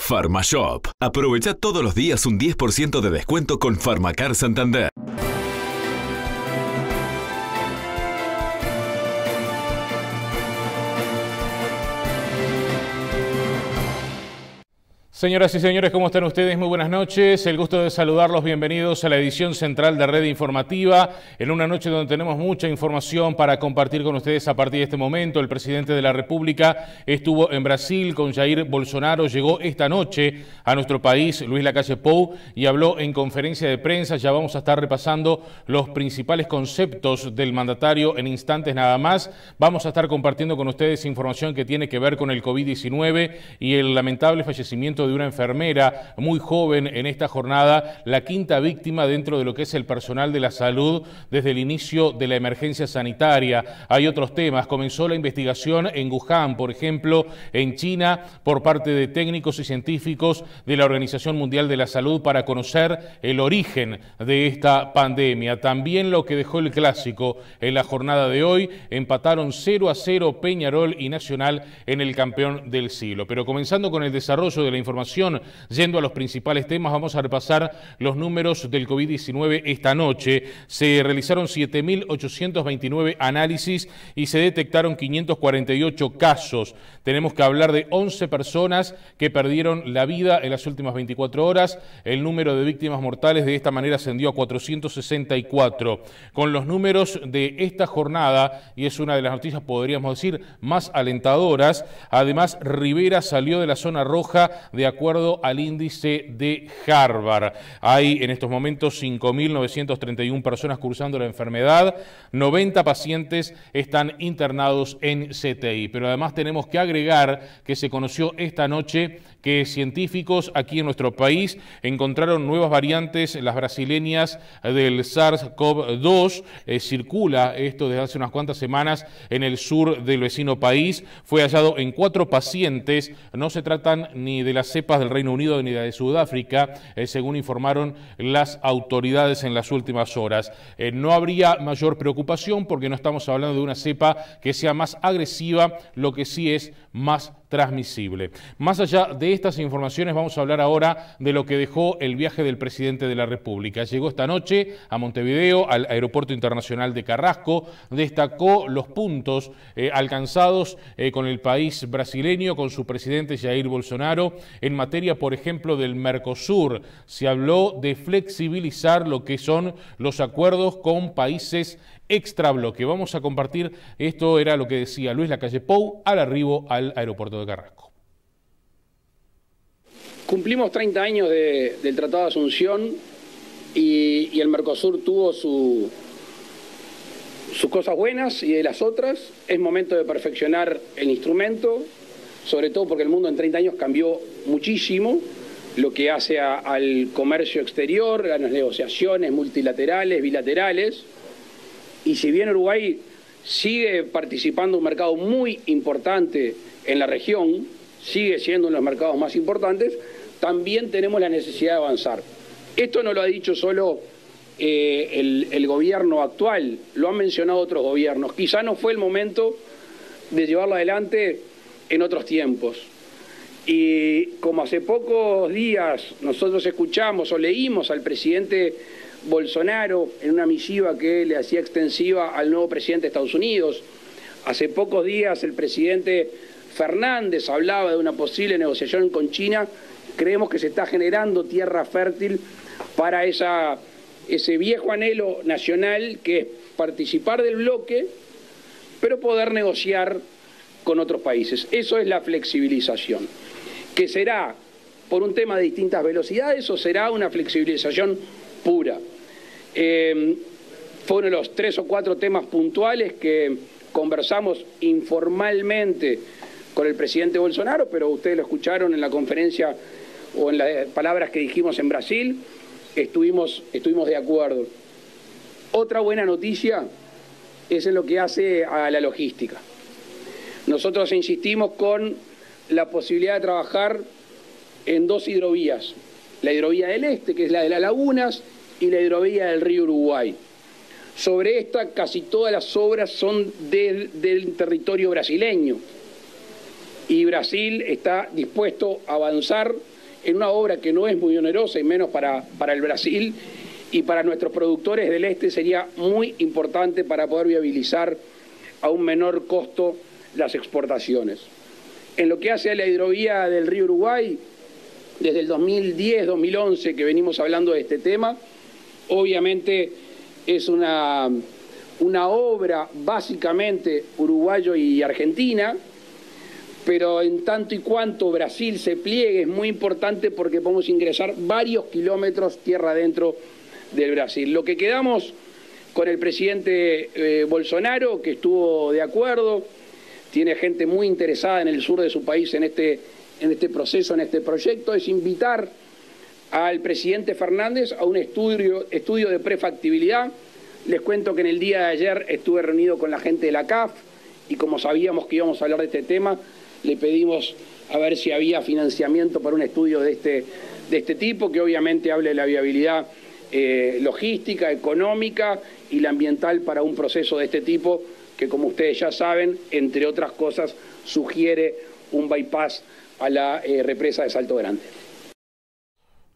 Farmashop. Aprovecha todos los días un 10% de descuento con Farmacar Santander. Señoras y señores, ¿cómo están ustedes? Muy buenas noches. El gusto de saludarlos. Bienvenidos a la edición central de Red Informativa. En una noche donde tenemos mucha información para compartir con ustedes a partir de este momento. El presidente de la República estuvo en Brasil con Jair Bolsonaro. Llegó esta noche a nuestro país, Luis Lacalle Pou, y habló en conferencia de prensa. Ya vamos a estar repasando los principales conceptos del mandatario en instantes nada más. Vamos a estar compartiendo con ustedes información que tiene que ver con el COVID-19 y el lamentable fallecimiento de una enfermera muy joven en esta jornada, la quinta víctima dentro de lo que es el personal de la salud desde el inicio de la emergencia sanitaria. Hay otros temas. Comenzó la investigación en Wuhan, por ejemplo, en China, por parte de técnicos y científicos de la Organización Mundial de la Salud para conocer el origen de esta pandemia. También lo que dejó el clásico en la jornada de hoy, empataron 0-0 Peñarol y Nacional en el campeón del siglo. Pero comenzando con el desarrollo de la información, yendo a los principales temas, vamos a repasar los números del COVID-19 esta noche. Se realizaron 7.829 análisis y se detectaron 548 casos. Tenemos que hablar de 11 personas que perdieron la vida en las últimas 24 horas. El número de víctimas mortales de esta manera ascendió a 464. Con los números de esta jornada, y es una de las noticias, podríamos decir, más alentadoras, además Rivera salió de la zona roja de acuerdo al índice de Harvard. Hay en estos momentos 5.931 personas cursando la enfermedad, 90 pacientes están internados en CTI. Pero además tenemos que agregar que se conoció esta noche que científicos aquí en nuestro país encontraron nuevas variantes, las brasileñas del SARS-CoV-2. Circula esto desde hace unas cuantas semanas en el sur del vecino país. Fue hallado en 4 pacientes. No se tratan ni de las cepas del Reino Unido ni de Sudáfrica, según informaron las autoridades en las últimas horas. No habría mayor preocupación porque no estamos hablando de una cepa que sea más agresiva, lo que sí es más transmisible. Más allá de estas informaciones, vamos a hablar ahora de lo que dejó el viaje del presidente de la República. Llegó esta noche a Montevideo, al Aeropuerto Internacional de Carrasco, destacó los puntos alcanzados con el país brasileño, con su presidente Jair Bolsonaro, en materia, por ejemplo, del Mercosur. Se habló de flexibilizar lo que son los acuerdos con países extrabloque. Vamos a compartir, esto era lo que decía Luis Lacalle Pou al arribo al aeropuerto de Carrasco. Cumplimos 30 años del Tratado de Asunción y el Mercosur tuvo sus cosas buenas y de las otras. Es momento de perfeccionar el instrumento, sobre todo porque el mundo en 30 años cambió muchísimo, lo que hace al comercio exterior, a las negociaciones multilaterales, bilaterales. Y si bien Uruguay sigue participando en un mercado muy importante en la región, sigue siendo uno de los mercados más importantes, también tenemos la necesidad de avanzar. Esto no lo ha dicho solo el gobierno actual, lo han mencionado otros gobiernos. Quizá no fue el momento de llevarlo adelante en otros tiempos. Y como hace pocos días nosotros escuchamos o leímos al presidente Bolsonaro en una misiva que le hacía extensiva al nuevo presidente de Estados Unidos. Hace pocos días el presidente Fernández hablaba de una posible negociación con China. Creemos que se está generando tierra fértil para ese viejo anhelo nacional que es participar del bloque, pero poder negociar con otros países. Eso es la flexibilización, que será por un tema de distintas velocidades o será una flexibilización pura. Fue uno de los 3 o 4 temas puntuales que conversamos informalmente con el presidente Bolsonaro, pero ustedes lo escucharon en la conferencia o en las palabras que dijimos en Brasil, estuvimos de acuerdo. Otra buena noticia es en lo que hace a la logística. Nosotros insistimos con la posibilidad de trabajar en 2 hidrovías, la hidrovía del Este, que es la de las lagunas, y la hidrovía del río Uruguay. Sobre esta, casi todas las obras son del territorio brasileño. Y Brasil está dispuesto a avanzar en una obra que no es muy onerosa y menos para el Brasil, y para nuestros productores del este sería muy importante para poder viabilizar a un menor costo las exportaciones. En lo que hace a la hidrovía del río Uruguay, desde el 2010-2011 que venimos hablando de este tema, obviamente es una obra básicamente uruguayo y argentina, pero en tanto y cuanto Brasil se pliegue es muy importante porque podemos ingresar varios kilómetros tierra adentro del Brasil. Lo que quedamos con el presidente Bolsonaro, que estuvo de acuerdo, tiene gente muy interesada en el sur de su país en este proceso, en este proyecto, es invitar al presidente Fernández a un estudio de prefactibilidad. Les cuento que en el día de ayer estuve reunido con la gente de la CAF y como sabíamos que íbamos a hablar de este tema, le pedimos a ver si había financiamiento para un estudio de este tipo, que obviamente hable de la viabilidad logística, económica y la ambiental para un proceso de este tipo, que como ustedes ya saben, entre otras cosas, sugiere un bypass a la represa de Salto Grande.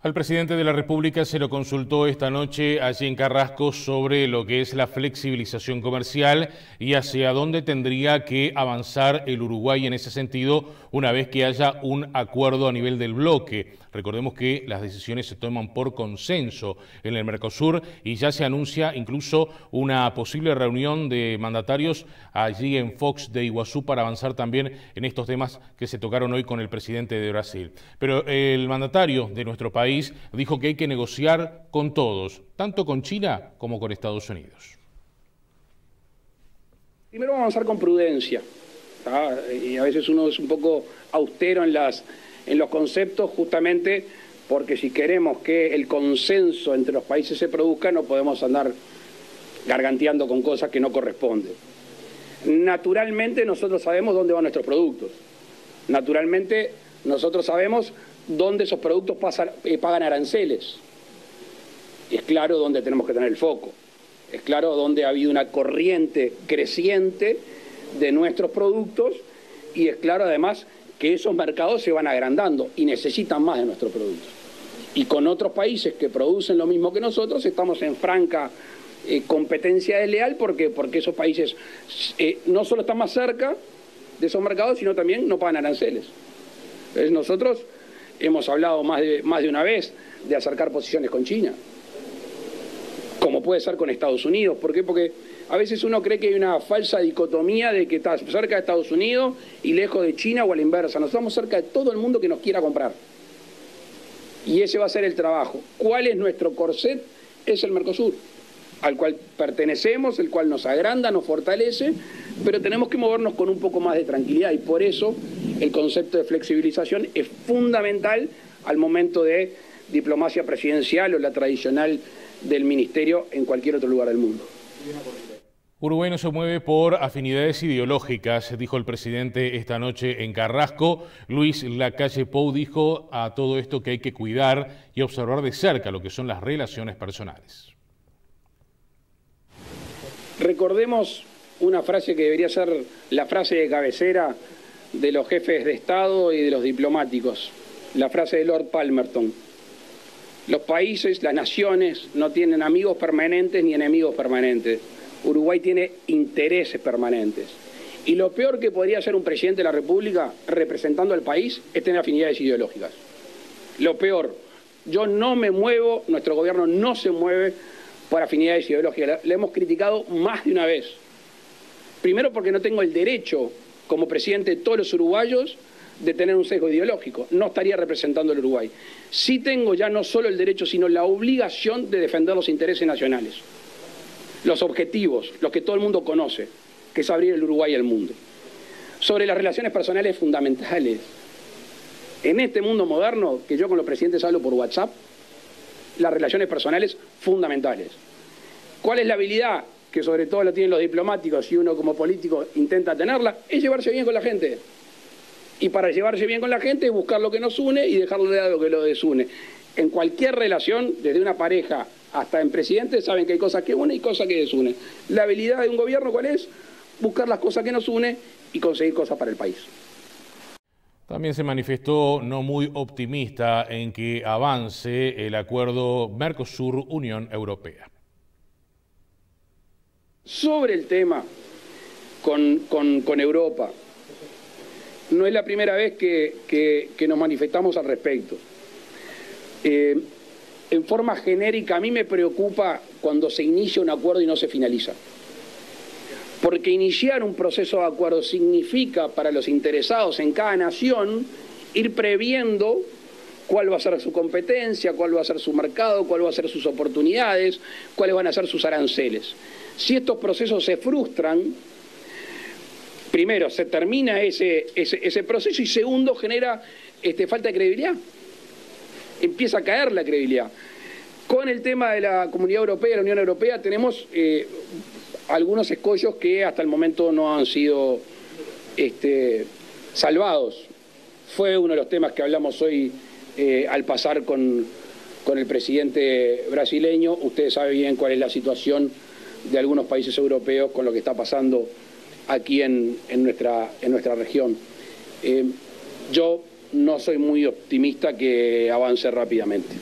Al presidente de la República se lo consultó esta noche allí en Carrasco sobre lo que es la flexibilización comercial y hacia dónde tendría que avanzar el Uruguay en ese sentido una vez que haya un acuerdo a nivel del bloque. Recordemos que las decisiones se toman por consenso en el Mercosur y ya se anuncia incluso una posible reunión de mandatarios allí en Fox de Iguazú para avanzar también en estos temas que se tocaron hoy con el presidente de Brasil. Pero el mandatario de nuestro país dijo que hay que negociar con todos, tanto con China como con Estados Unidos. Primero vamos a avanzar con prudencia, ¿tá? Y a veces uno es un poco austero en los conceptos, justamente porque si queremos que el consenso entre los países se produzca, no podemos andar garganteando con cosas que no corresponden. Naturalmente nosotros sabemos dónde van nuestros productos. Naturalmente nosotros sabemos dónde esos productos pagan aranceles. Es claro dónde tenemos que tener el foco. Es claro dónde ha habido una corriente creciente de nuestros productos y es claro además que esos mercados se van agrandando y necesitan más de nuestros productos. Y con otros países que producen lo mismo que nosotros estamos en franca competencia desleal porque esos países no solo están más cerca de esos mercados, sino también no pagan aranceles. Entonces nosotros hemos hablado más de una vez de acercar posiciones con China, como puede ser con Estados Unidos. ¿Por qué? Porque a veces uno cree que hay una falsa dicotomía de que está cerca de Estados Unidos y lejos de China o a la inversa. Nosotros estamos cerca de todo el mundo que nos quiera comprar. Y ese va a ser el trabajo. ¿Cuál es nuestro corset? Es el Mercosur, al cual pertenecemos, el cual nos agranda, nos fortalece, pero tenemos que movernos con un poco más de tranquilidad y por eso el concepto de flexibilización es fundamental al momento de diplomacia presidencial o la tradicional del ministerio en cualquier otro lugar del mundo. Uruguay no se mueve por afinidades ideológicas, dijo el presidente esta noche en Carrasco. Luis Lacalle Pou dijo a todo esto que hay que cuidar y observar de cerca lo que son las relaciones personales. Recordemos una frase que debería ser la frase de cabecera de los jefes de Estado y de los diplomáticos, la frase de Lord Palmerston. Los países, las naciones, no tienen amigos permanentes ni enemigos permanentes. Uruguay tiene intereses permanentes. Y lo peor que podría hacer un presidente de la República representando al país es tener afinidades ideológicas. Lo peor. Yo no me muevo, nuestro gobierno no se mueve por afinidades ideológicas. Le hemos criticado más de una vez. Primero porque no tengo el derecho, como presidente de todos los uruguayos, de tener un sesgo ideológico. No estaría representando al Uruguay. Sí tengo ya no solo el derecho, sino la obligación de defender los intereses nacionales. Los objetivos, los que todo el mundo conoce, que es abrir el Uruguay al mundo. Sobre las relaciones personales fundamentales. En este mundo moderno, que yo con los presidentes hablo por WhatsApp, las relaciones personales fundamentales. ¿Cuál es la habilidad que sobre todo lo tienen los diplomáticos y uno como político intenta tenerla? Es llevarse bien con la gente. Y para llevarse bien con la gente es buscar lo que nos une y dejarlo de lado lo que lo desune. En cualquier relación, desde una pareja hasta en presidentes, saben que hay cosas que unen y cosas que desunen. La habilidad de un gobierno, ¿cuál es? Buscar las cosas que nos unen y conseguir cosas para el país. También se manifestó no muy optimista en que avance el acuerdo Mercosur-Unión Europea. Sobre el tema con Europa, no es la primera vez que nos manifestamos al respecto. En forma genérica, a mí me preocupa cuando se inicia un acuerdo y no se finaliza. Porque iniciar un proceso de acuerdo significa, para los interesados en cada nación, ir previendo cuál va a ser su competencia, cuál va a ser su mercado, cuál va a ser sus oportunidades, cuáles van a ser sus aranceles. Si estos procesos se frustran, primero, se termina ese proceso y segundo, genera falta de credibilidad. Empieza a caer la credibilidad. Con el tema de la Comunidad Europea, la Unión Europea, tenemos algunos escollos que hasta el momento no han sido salvados. Fue uno de los temas que hablamos hoy al pasar con el presidente brasileño. Usted sabe bien cuál es la situación de algunos países europeos con lo que está pasando aquí en nuestra región. Yo no soy muy optimista que avance rápidamente.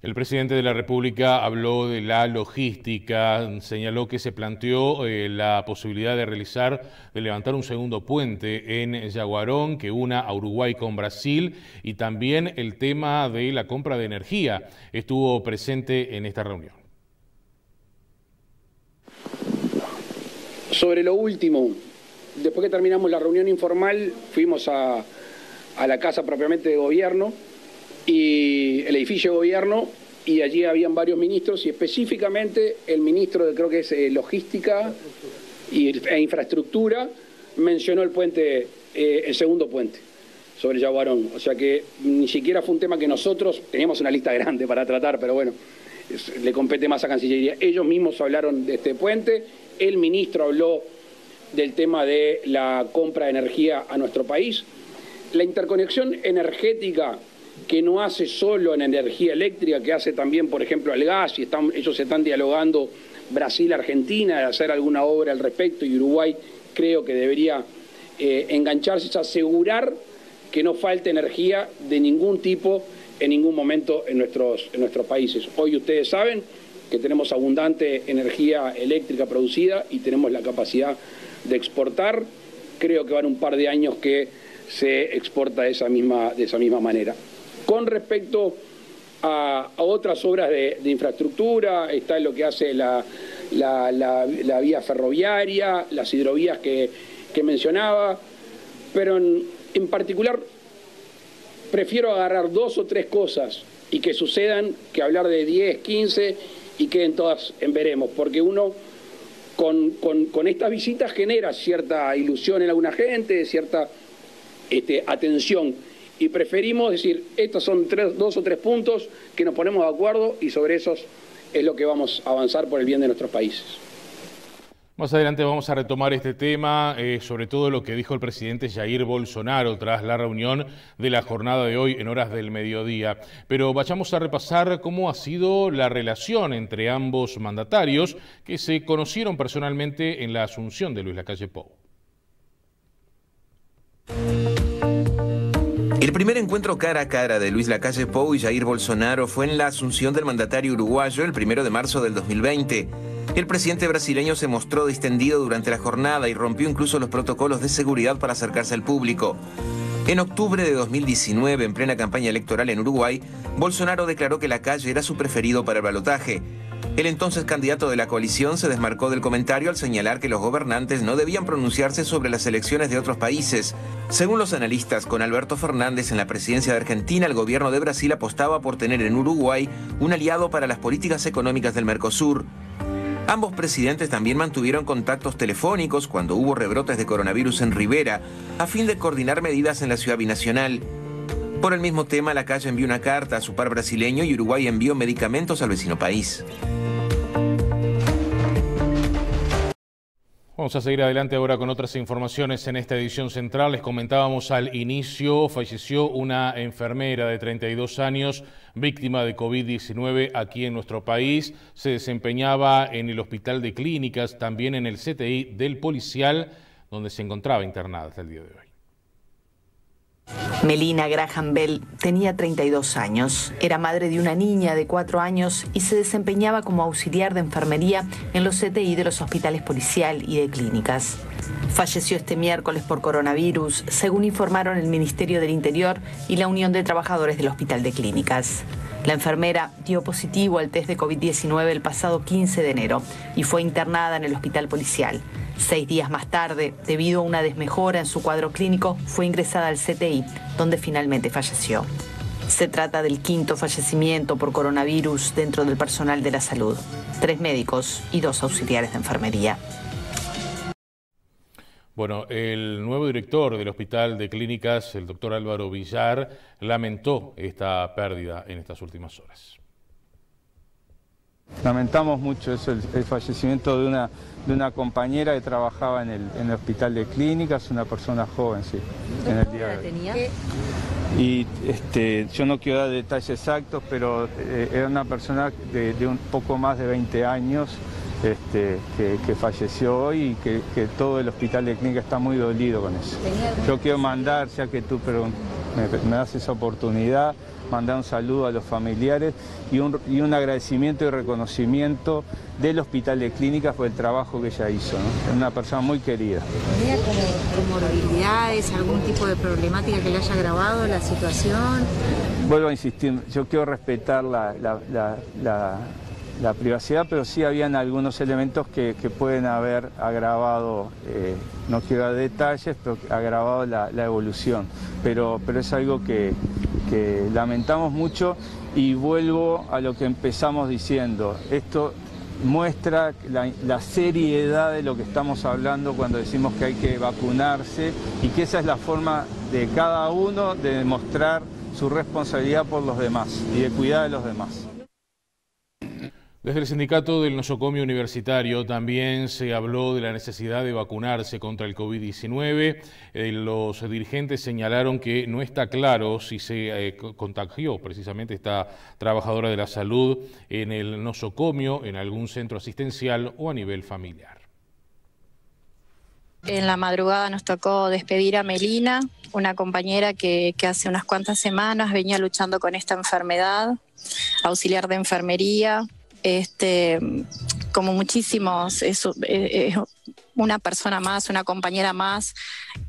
El presidente de la República habló de la logística, señaló que se planteó la posibilidad de levantar un segundo puente en Yaguarón que una a Uruguay con Brasil y también el tema de la compra de energía estuvo presente en esta reunión. Sobre lo último, después que terminamos la reunión informal, fuimos a la casa propiamente de gobierno, y el edificio de gobierno, y allí habían varios ministros, y específicamente el ministro de, creo que es Logística e Infraestructura, mencionó el puente, el segundo puente sobre Yaguarón. O sea que ni siquiera fue un tema que nosotros teníamos una lista grande para tratar, pero bueno, le compete más a Cancillería. Ellos mismos hablaron de este puente, el ministro habló del tema de la compra de energía a nuestro país. La interconexión energética que no hace solo en energía eléctrica, que hace también, por ejemplo, al gas, y ellos están dialogando Brasil-Argentina de hacer alguna obra al respecto, y Uruguay creo que debería engancharse, es asegurar que no falte energía de ningún tipo en ningún momento en nuestros países. Hoy ustedes saben que tenemos abundante energía eléctrica producida y tenemos la capacidad de exportar. Creo que van un par de años que se exporta de esa misma manera. Con respecto a otras obras de infraestructura, está lo que hace la vía ferroviaria, las hidrovías que mencionaba, pero en particular prefiero agarrar 2 o 3 cosas y que sucedan que hablar de 10, 15 y queden todas en veremos, porque uno con estas visitas genera cierta ilusión en alguna gente, cierta atención, y preferimos decir, estos son 2 o 3 puntos que nos ponemos de acuerdo y sobre esos es lo que vamos a avanzar por el bien de nuestros países. Más adelante vamos a retomar este tema, sobre todo lo que dijo el presidente Jair Bolsonaro tras la reunión de la jornada de hoy en horas del mediodía. Pero vayamos a repasar cómo ha sido la relación entre ambos mandatarios que se conocieron personalmente en la asunción de Luis Lacalle Pou. El primer encuentro cara a cara de Luis Lacalle Pou y Jair Bolsonaro fue en la asunción del mandatario uruguayo el 1 de marzo del 2020. El presidente brasileño se mostró distendido durante la jornada y rompió incluso los protocolos de seguridad para acercarse al público. En octubre de 2019, en plena campaña electoral en Uruguay, Bolsonaro declaró que Lacalle era su preferido para el balotaje. El entonces candidato de la coalición se desmarcó del comentario al señalar que los gobernantes no debían pronunciarse sobre las elecciones de otros países. Según los analistas, con Alberto Fernández en la presidencia de Argentina, el gobierno de Brasil apostaba por tener en Uruguay un aliado para las políticas económicas del Mercosur. Ambos presidentes también mantuvieron contactos telefónicos cuando hubo rebrotes de coronavirus en Rivera, a fin de coordinar medidas en la ciudad binacional. Por el mismo tema, Lacalle envió una carta a su par brasileño y Uruguay envió medicamentos al vecino país. Vamos a seguir adelante ahora con otras informaciones en esta edición central. Les comentábamos al inicio, falleció una enfermera de 32 años, víctima de COVID-19 aquí en nuestro país. Se desempeñaba en el Hospital de Clínicas, también en el CTI del Policial, donde se encontraba internada hasta el día de hoy. Melina Graham Bell tenía 32 años, era madre de una niña de 4 años y se desempeñaba como auxiliar de enfermería en los CTI de los hospitales policial y de clínicas. Falleció este miércoles por coronavirus, según informaron el Ministerio del Interior y la Unión de Trabajadores del Hospital de Clínicas. La enfermera dio positivo al test de COVID-19 el pasado 15 de enero y fue internada en el hospital policial. 6 días más tarde, debido a una desmejora en su cuadro clínico, fue ingresada al CTI, donde finalmente falleció. Se trata del 5º fallecimiento por coronavirus dentro del personal de la salud. 3 médicos y 2 auxiliares de enfermería. Bueno, el nuevo director del Hospital de Clínicas, el doctor Álvaro Villar, lamentó esta pérdida en estas últimas horas. Lamentamos mucho eso, el fallecimiento de una compañera que trabajaba en el Hospital de Clínicas, una persona joven, sí, en el día de hoy. Y yo no quiero dar detalles exactos, pero era una persona de un poco más de 20 años, que falleció hoy y que todo el Hospital de Clínicas está muy dolido con eso. Yo quiero mandar, ya que tú me das esa oportunidad, mandar un saludo a los familiares y un agradecimiento y reconocimiento del Hospital de Clínicas por el trabajo que ella hizo, ¿no? Es una persona muy querida. ¿Tenía comorbilidades, algún tipo de problemática que le haya agravado la situación? Vuelvo a insistir, yo quiero respetar la privacidad, pero sí habían algunos elementos que pueden haber agravado, no quiero dar detalles, pero agravado la evolución. Pero es algo que lamentamos mucho y vuelvo a lo que empezamos diciendo. Esto muestra la seriedad de lo que estamos hablando cuando decimos que hay que vacunarse y que esa es la forma de cada uno de demostrar su responsabilidad por los demás y de cuidar de los demás. Desde el sindicato del nosocomio universitario también se habló de la necesidad de vacunarse contra el COVID-19. Los dirigentes señalaron que no está claro si se contagió precisamente esta trabajadora de la salud en el nosocomio, en algún centro asistencial o a nivel familiar. En la madrugada nos tocó despedir a Melina, una compañera que hace unas cuantas semanas venía luchando con esta enfermedad, auxiliar de enfermería. Como muchísimos, es una persona más, una compañera más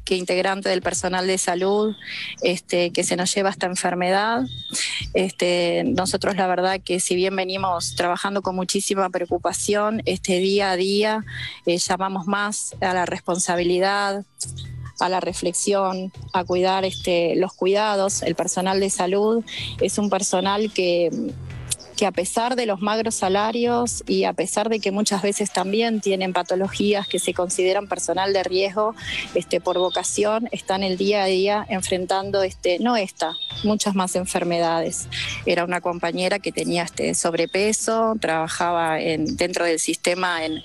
que integrante del personal de salud que se nos lleva esta enfermedad. Nosotros la verdad que si bien venimos trabajando con muchísima preocupación, día a día llamamos más a la responsabilidad, a la reflexión, a cuidar los cuidados. El personal de salud es un personal que a pesar de los magros salarios y a pesar de que muchas veces también tienen patologías que se consideran personal de riesgo, por vocación, están el día a día enfrentando muchas más enfermedades. Era una compañera que tenía sobrepeso, trabajaba dentro del sistema en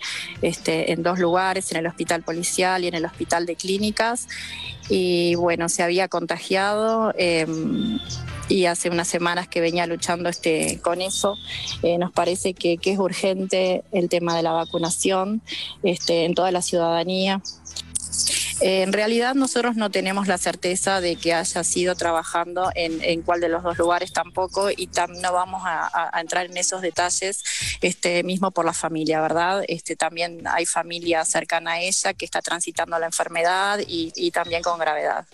2 lugares, en el hospital policial y en el hospital de clínicas, y bueno, se había contagiado y hace unas semanas que venía luchando con eso. Nos parece que es urgente el tema de la vacunación en toda la ciudadanía. En realidad nosotros no tenemos la certeza de que haya sido trabajando en cuál de los 2 lugares tampoco, y no vamos a entrar en esos detalles mismo por la familia, ¿verdad? También hay familia cercana a ella que está transitando la enfermedad y también con gravedad.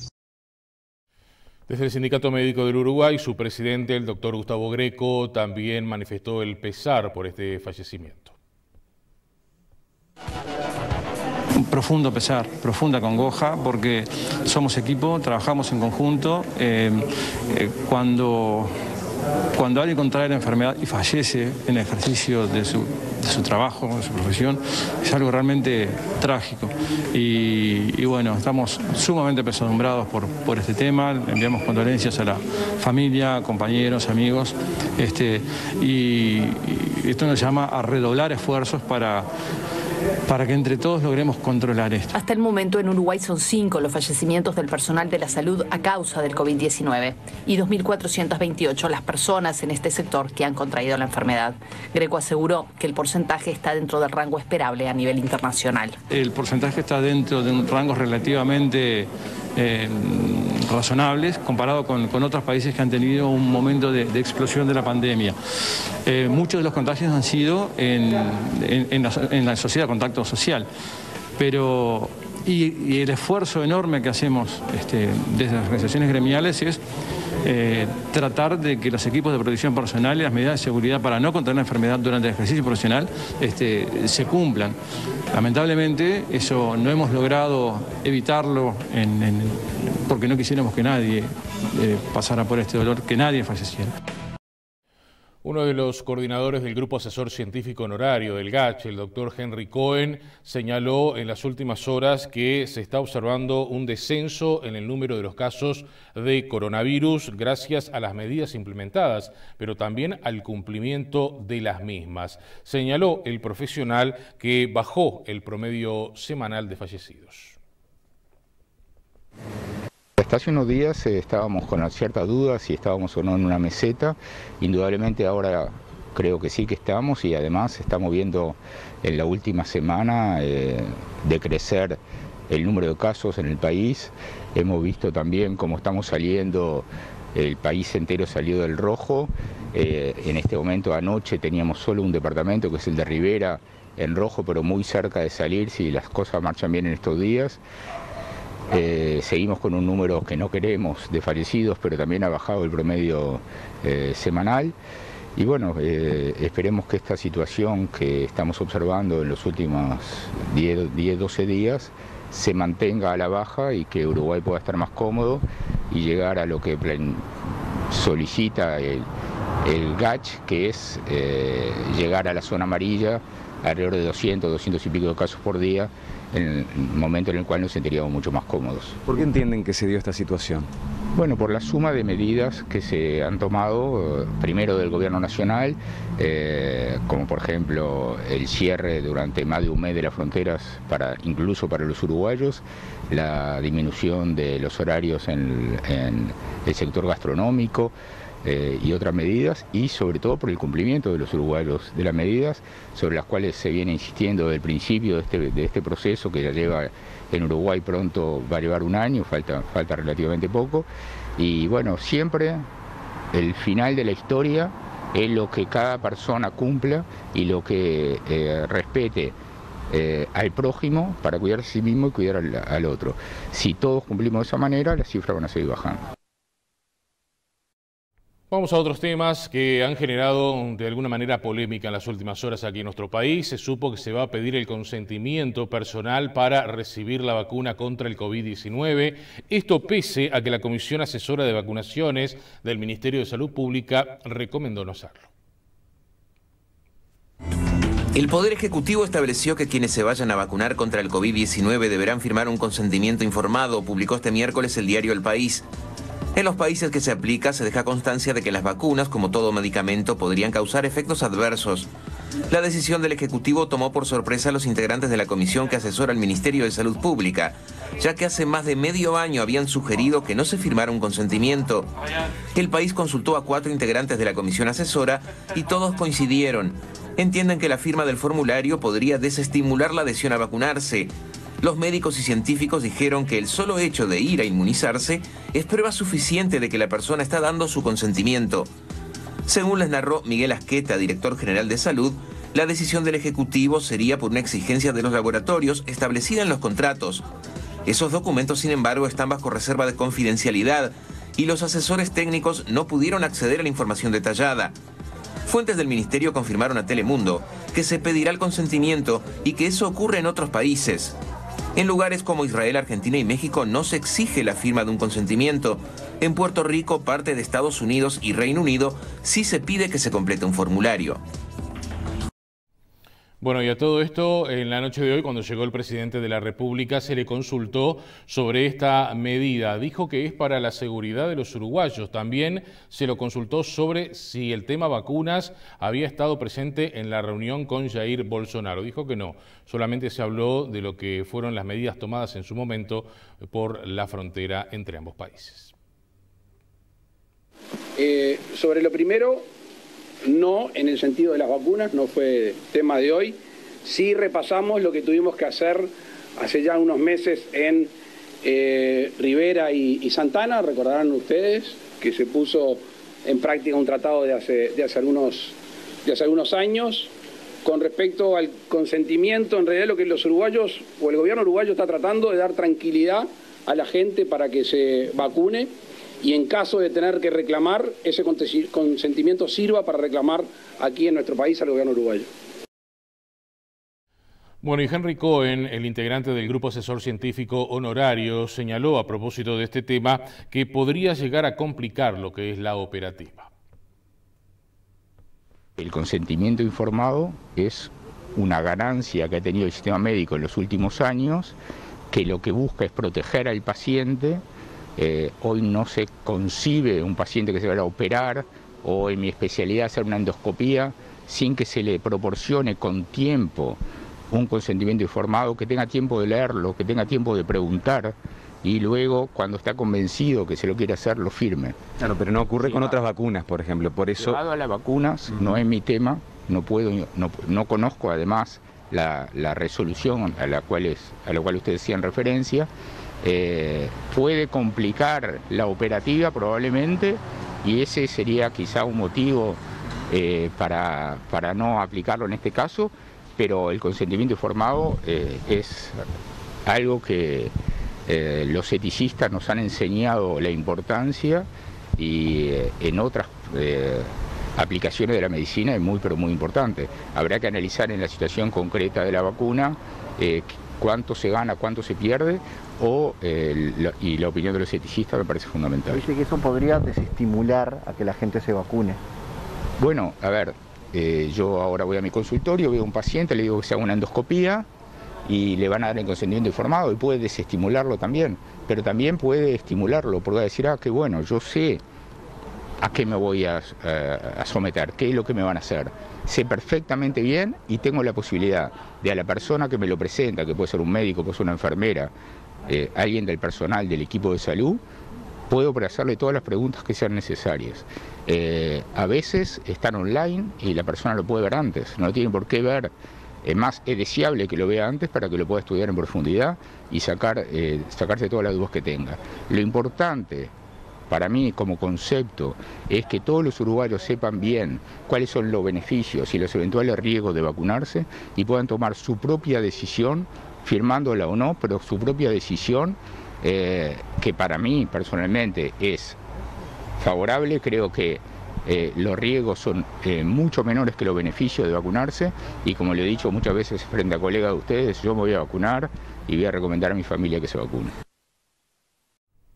Desde el Sindicato Médico del Uruguay, su presidente, el doctor Gustavo Greco, también manifestó el pesar por este fallecimiento. Un profundo pesar, profunda congoja, porque somos equipo, trabajamos en conjunto. Cuando alguien contrae la enfermedad y fallece en el ejercicio de su trabajo, de su profesión, es algo realmente trágico. Y bueno, estamos sumamente apesadumbrados por este tema. Enviamos condolencias a la familia, compañeros, amigos, y esto nos llama a redoblar esfuerzos para que entre todos logremos controlar esto. Hasta el momento en Uruguay son 5 los fallecimientos del personal de la salud a causa del COVID-19 y 2.428 las personas en este sector que han contraído la enfermedad. Greco aseguró que el porcentaje está dentro del rango esperable a nivel internacional. El porcentaje está dentro de un rango relativamente razonables comparado con otros países que han tenido un momento de explosión de la pandemia. Muchos de los contagios han sido en la sociedad, contacto social, pero y el esfuerzo enorme que hacemos desde las organizaciones gremiales es tratar de que los equipos de protección personal y las medidas de seguridad para no contraer la enfermedad durante el ejercicio profesional se cumplan. Lamentablemente eso no hemos logrado evitarlo porque no quisiéramos que nadie pasara por este dolor, que nadie falleciera. Uno de los coordinadores del Grupo Asesor Científico Honorario del GACH, el doctor Henry Cohen, señaló en las últimas horas que se está observando un descenso en el número de los casos de coronavirus gracias a las medidas implementadas, pero también al cumplimiento de las mismas. Señaló el profesional que bajó el promedio semanal de fallecidos. Hasta hace unos días estábamos con ciertas dudas si estábamos o no en una meseta. Indudablemente ahora creo que sí que estamos, y además estamos viendo en la última semana decrecer el número de casos en el país. Hemos visto también cómo estamos saliendo, el país entero salió del rojo. En este momento anoche teníamos solo un departamento, que es el de Rivera, en rojo, pero muy cerca de salir si las cosas marchan bien en estos días. Seguimos con un número que no queremos de fallecidos, pero también ha bajado el promedio semanal. Y bueno, esperemos que esta situación que estamos observando en los últimos 10-12 días se mantenga a la baja y que Uruguay pueda estar más cómodo y llegar a lo que solicita el GACH, que es llegar a la zona amarilla alrededor de 200 y pico de casos por día, en el momento en el cual nos sentiríamos mucho más cómodos. ¿Por qué entienden que se dio esta situación? Bueno, por la suma de medidas que se han tomado, primero del Gobierno Nacional, como por ejemplo el cierre durante más de un mes de las fronteras, incluso para los uruguayos, la disminución de los horarios en el sector gastronómico, y otras medidas, y sobre todo por el cumplimiento de los uruguayos de las medidas sobre las cuales se viene insistiendo desde el principio de este proceso, que ya lleva en Uruguay, pronto va a llevar un año, falta relativamente poco. Y bueno, siempre el final de la historia es lo que cada persona cumpla y lo que respete al prójimo para cuidar a sí mismo y cuidar al otro. Si todos cumplimos de esa manera, las cifras van a seguir bajando. Vamos a otros temas que han generado de alguna manera polémica en las últimas horas aquí en nuestro país. Se supo que se va a pedir el consentimiento personal para recibir la vacuna contra el COVID-19. Esto pese a que la Comisión Asesora de Vacunaciones del Ministerio de Salud Pública recomendó no hacerlo. El Poder Ejecutivo estableció que quienes se vayan a vacunar contra el COVID-19 deberán firmar un consentimiento informado, publicó este miércoles el diario El País. En los países que se aplica se deja constancia de que las vacunas, como todo medicamento, podrían causar efectos adversos. La decisión del Ejecutivo tomó por sorpresa a los integrantes de la comisión que asesora al Ministerio de Salud Pública, ya que hace más de medio año habían sugerido que no se firmara un consentimiento. El País consultó a 4 integrantes de la comisión asesora y todos coincidieron. Entienden que la firma del formulario podría desestimular la adhesión a vacunarse. Los médicos y científicos dijeron que el solo hecho de ir a inmunizarse es prueba suficiente de que la persona está dando su consentimiento. Según les narró Miguel Asqueta, director general de Salud, la decisión del Ejecutivo sería por una exigencia de los laboratorios establecida en los contratos. Esos documentos, sin embargo, están bajo reserva de confidencialidad y los asesores técnicos no pudieron acceder a la información detallada. Fuentes del Ministerio confirmaron a Telemundo que se pedirá el consentimiento y que eso ocurre en otros países. En lugares como Israel, Argentina y México no se exige la firma de un consentimiento. En Puerto Rico, parte de Estados Unidos y Reino Unido sí se pide que se complete un formulario. Bueno, y a todo esto, en la noche de hoy, cuando llegó el presidente de la República, se le consultó sobre esta medida. Dijo que es para la seguridad de los uruguayos. También se lo consultó sobre si el tema vacunas había estado presente en la reunión con Jair Bolsonaro. Dijo que no, solamente se habló de lo que fueron las medidas tomadas en su momento por la frontera entre ambos países. Sobre lo primero, no en el sentido de las vacunas, no fue tema de hoy. Sí repasamos lo que tuvimos que hacer hace ya unos meses en Rivera y Santana, recordarán ustedes que se puso en práctica un tratado de hace algunos años con respecto al consentimiento. En realidad lo que los uruguayos o el gobierno uruguayo está tratando de dar tranquilidad a la gente para que se vacune, y en caso de tener que reclamar, ese consentimiento sirva para reclamar aquí en nuestro país al gobierno uruguayo. Bueno, y Henry Cohen, el integrante del Grupo Asesor Científico Honorario, señaló a propósito de este tema que podría llegar a complicar lo que es la operativa. El consentimiento informado es una ganancia que ha tenido el sistema médico en los últimos años, que lo que busca es proteger al paciente. Hoy no se concibe un paciente que se vaya a operar o, en mi especialidad, hacer una endoscopía sin que se le proporcione con tiempo un consentimiento informado, que tenga tiempo de leerlo, que tenga tiempo de preguntar y luego, cuando está convencido que se lo quiere hacer, lo firme. Claro, pero no ocurre con otras vacunas, por ejemplo, por eso... Llevado a las vacunas, no es mi tema, no conozco además la resolución a la cual ustedes hacían referencia. Puede complicar la operativa probablemente, y ese sería quizá un motivo para no aplicarlo en este caso, pero el consentimiento informado es algo que los eticistas nos han enseñado la importancia, y en otras aplicaciones de la medicina es muy pero muy importante. Habrá que analizar en la situación concreta de la vacuna cuánto se gana, cuánto se pierde, y la opinión de los eticistas me parece fundamental. Dice que eso podría desestimular a que la gente se vacune. Bueno, a ver, yo ahora voy a mi consultorio, veo a un paciente, le digo que se haga una endoscopía y le van a dar el consentimiento informado, y puede desestimularlo también, pero también puede estimularlo, porque va a decir, qué bueno, yo sé a qué me voy a someter, qué es lo que me van a hacer. Sé perfectamente bien y tengo la posibilidad de, a la persona que me lo presenta, que puede ser un médico, puede ser una enfermera, alguien del personal, del equipo de salud, puedo hacerle todas las preguntas que sean necesarias. A veces están online y la persona lo puede ver antes, no lo tiene por qué ver. Más es deseable que lo vea antes para que lo pueda estudiar en profundidad y sacarse todas las dudas que tenga. Lo importante para mí como concepto es que todos los uruguayos sepan bien cuáles son los beneficios y los eventuales riesgos de vacunarse y puedan tomar su propia decisión, firmándola o no, pero su propia decisión, que para mí personalmente es favorable. Creo que los riesgos son mucho menores que los beneficios de vacunarse, y como le he dicho muchas veces frente a colegas de ustedes, yo me voy a vacunar y voy a recomendar a mi familia que se vacune.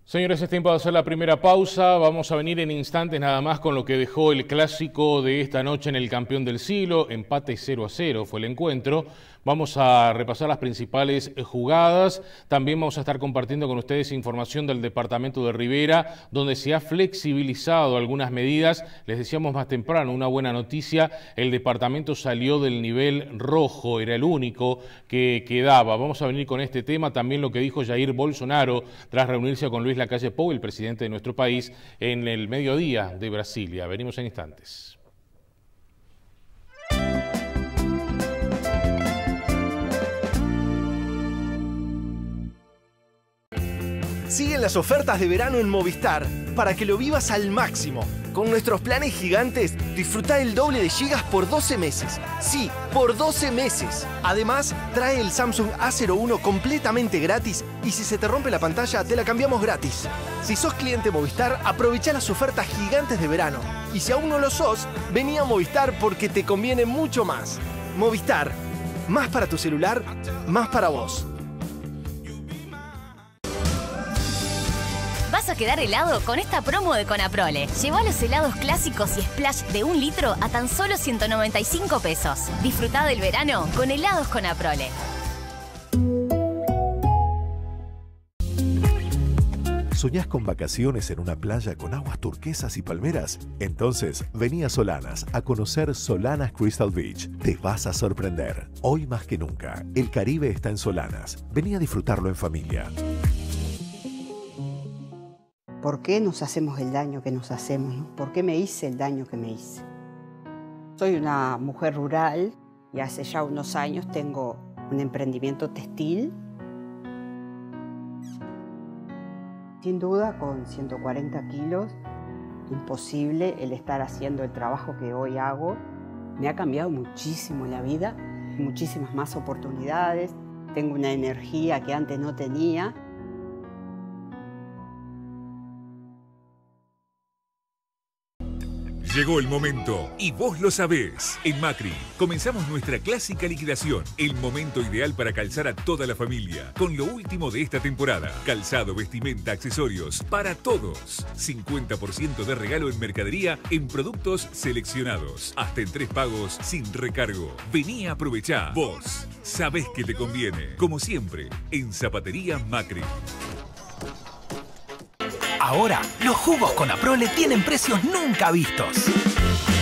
Señores, es tiempo de hacer la primera pausa. Vamos a venir en instantes nada más con lo que dejó el clásico de esta noche en el campeón del siglo. Empate 0-0 fue el encuentro. Vamos a repasar las principales jugadas. También vamos a estar compartiendo con ustedes información del departamento de Rivera, donde se ha flexibilizado algunas medidas. Les decíamos más temprano, una buena noticia: el departamento salió del nivel rojo, era el único que quedaba. Vamos a venir con este tema, también lo que dijo Jair Bolsonaro tras reunirse con Luis Lacalle Pou, el presidente de nuestro país, en el mediodía de Brasilia. Venimos en instantes. Siguen las ofertas de verano en Movistar para que lo vivas al máximo. Con nuestros planes gigantes, disfruta el doble de gigas por 12 meses. Sí, por 12 meses. Además, trae el Samsung A01 completamente gratis, y si se te rompe la pantalla, te la cambiamos gratis. Si sos cliente Movistar, aprovecha las ofertas gigantes de verano. Y si aún no lo sos, vení a Movistar porque te conviene mucho más. Movistar, más para tu celular, más para vos. ¿Vas a quedar helado con esta promo de Conaprole? Lleva los helados clásicos y splash de 1 litro a tan solo 195 pesos. Disfruta del verano con helados Conaprole. ¿Soñás con vacaciones en una playa con aguas turquesas y palmeras? Entonces, vení a Solanas a conocer Solanas Crystal Beach. Te vas a sorprender. Hoy más que nunca, el Caribe está en Solanas. Vení a disfrutarlo en familia. ¿Por qué nos hacemos el daño que nos hacemos, ¿no? ¿Por qué me hice el daño que me hice? Soy una mujer rural y hace ya unos años tengo un emprendimiento textil. Sin duda, con 140 kilos, imposible el estar haciendo el trabajo que hoy hago. Me ha cambiado muchísimo la vida, muchísimas más oportunidades, tengo una energía que antes no tenía. Llegó el momento y vos lo sabés. En Macri comenzamos nuestra clásica liquidación. El momento ideal para calzar a toda la familia. Con lo último de esta temporada. Calzado, vestimenta, accesorios. Para todos. 50% de regalo en mercadería en productos seleccionados. Hasta en 3 pagos sin recargo. Vení a aprovechar. Vos sabés que te conviene. Como siempre, en Zapatería Macri. Ahora, los jugos con Aprole tienen precios nunca vistos.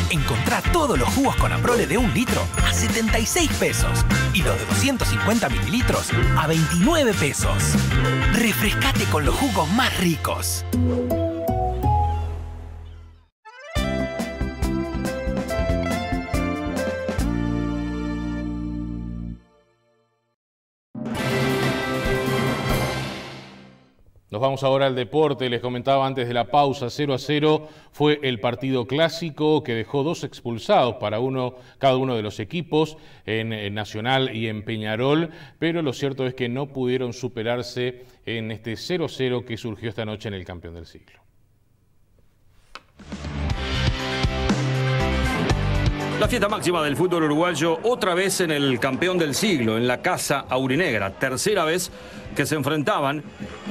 Encontrá todos los jugos con Aprole de 1 litro a 76 pesos y los de 250 mililitros a 29 pesos. Refrescate con los jugos más ricos. Nos vamos ahora al deporte. Les comentaba antes de la pausa, 0-0 fue el partido clásico que dejó 2 expulsados para cada uno de los equipos, en Nacional y en Peñarol, pero lo cierto es que no pudieron superarse en este 0-0 que surgió esta noche en el campeón del siglo. La fiesta máxima del fútbol uruguayo, otra vez en el campeón del siglo, en la Casa Aurinegra. Tercera vez que se enfrentaban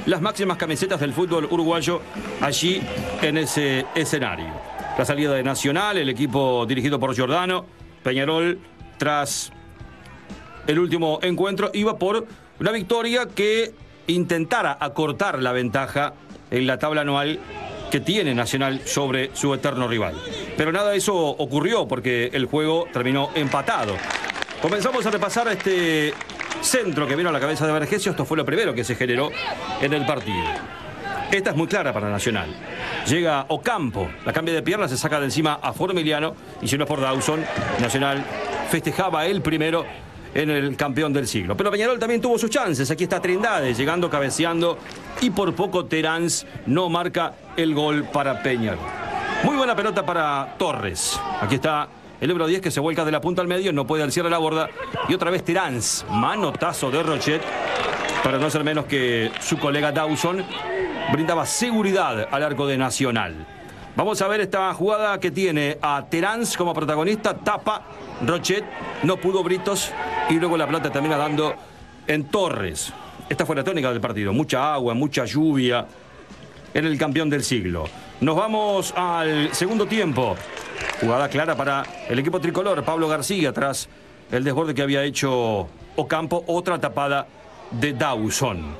las máximas camisetas del fútbol uruguayo allí en ese escenario. La salida de Nacional, el equipo dirigido por Giordano. Peñarol, tras el último encuentro, iba por una victoria que intentara acortar la ventaja en la tabla anual que tiene Nacional sobre su eterno rival. Pero nada de eso ocurrió porque el juego terminó empatado. Comenzamos a repasar este centro que vino a la cabeza de Vergesio. Esto fue lo primero que se generó en el partido. Esta es muy clara para Nacional. Llega Ocampo, la cambia de pierna, se saca de encima a Formiliano y si no es por Dawson, Nacional festejaba el primero en el campeón del siglo. Pero Peñarol también tuvo sus chances. Aquí está Trindade llegando, cabeceando y por poco Terán no marca el gol para Peñarol. Muy buena pelota para Torres. Aquí está el número 10 que se vuelca de la punta al medio, no puede al cierre la borda. Y otra vez Terán, manotazo de Rochet, para no ser menos que su colega Dawson, brindaba seguridad al arco de Nacional. Vamos a ver esta jugada que tiene a Terán como protagonista, tapa Rochet, no pudo Britos y luego la pelota termina dando en Torres. Esta fue la tónica del partido, mucha agua, mucha lluvia en el campeón del siglo. Nos vamos al segundo tiempo. Jugada clara para el equipo tricolor. Pablo García tras el desborde que había hecho Ocampo. Otra tapada de Dawson.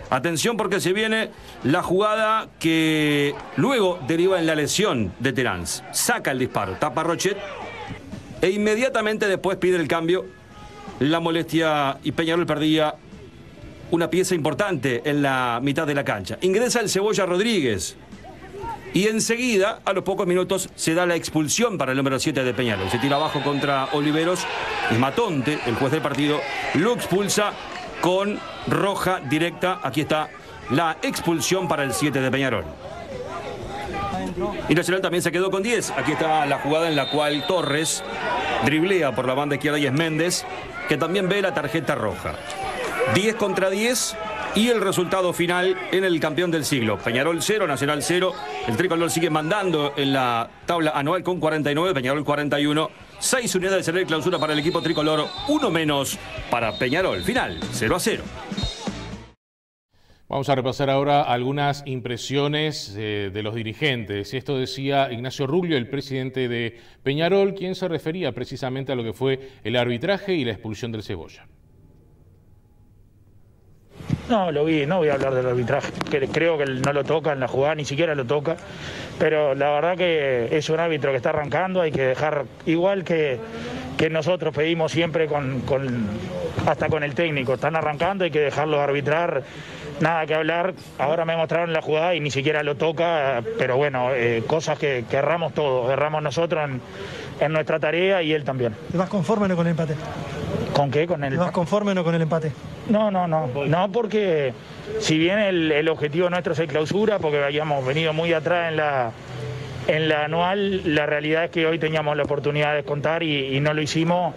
Atención porque se viene la jugada que luego deriva en la lesión de Terán. Saca el disparo, tapa Rochet e inmediatamente después pide el cambio. La molestia y Peñarol perdía una pieza importante en la mitad de la cancha. Ingresa el Cebolla Rodríguez. Y enseguida, a los pocos minutos, se da la expulsión para el número 7 de Peñarol. Se tira abajo contra Oliveros y Matonte, el juez del partido, lo expulsa con roja directa. Aquí está la expulsión para el 7 de Peñarol. Y Nacional también se quedó con 10. Aquí está la jugada en la cual Torres driblea por la banda izquierda y es Méndez, que también ve la tarjeta roja. 10 contra 10. Y el resultado final en el campeón del siglo. Peñarol 0, Nacional 0. El tricolor sigue mandando en la tabla anual con 49, Peñarol 41. 6 unidades en el clausura para el equipo tricolor, 1 menos para Peñarol. Final 0-0. Vamos a repasar ahora algunas impresiones de los dirigentes. Esto decía Ignacio Ruglio, el presidente de Peñarol, quien se refería precisamente a lo que fue el arbitraje y la expulsión del Cebolla. No, lo vi, no voy a hablar del arbitraje, que creo que no lo toca en la jugada, ni siquiera lo toca, pero la verdad que es un árbitro que está arrancando, hay que dejar, igual que nosotros pedimos siempre hasta con el técnico, están arrancando, hay que dejarlos arbitrar, nada que hablar, ahora me mostraron la jugada y ni siquiera lo toca, pero bueno, cosas que erramos todos, erramos nosotros en nuestra tarea y él también. ¿Te vas conforme o no con el empate? ¿Con qué? ¿Con el... ¿Te vas conforme o no con el empate? No, porque si bien el objetivo nuestro es el clausura, porque habíamos venido muy atrás en la anual, la realidad es que hoy teníamos la oportunidad de descontar y no lo hicimos.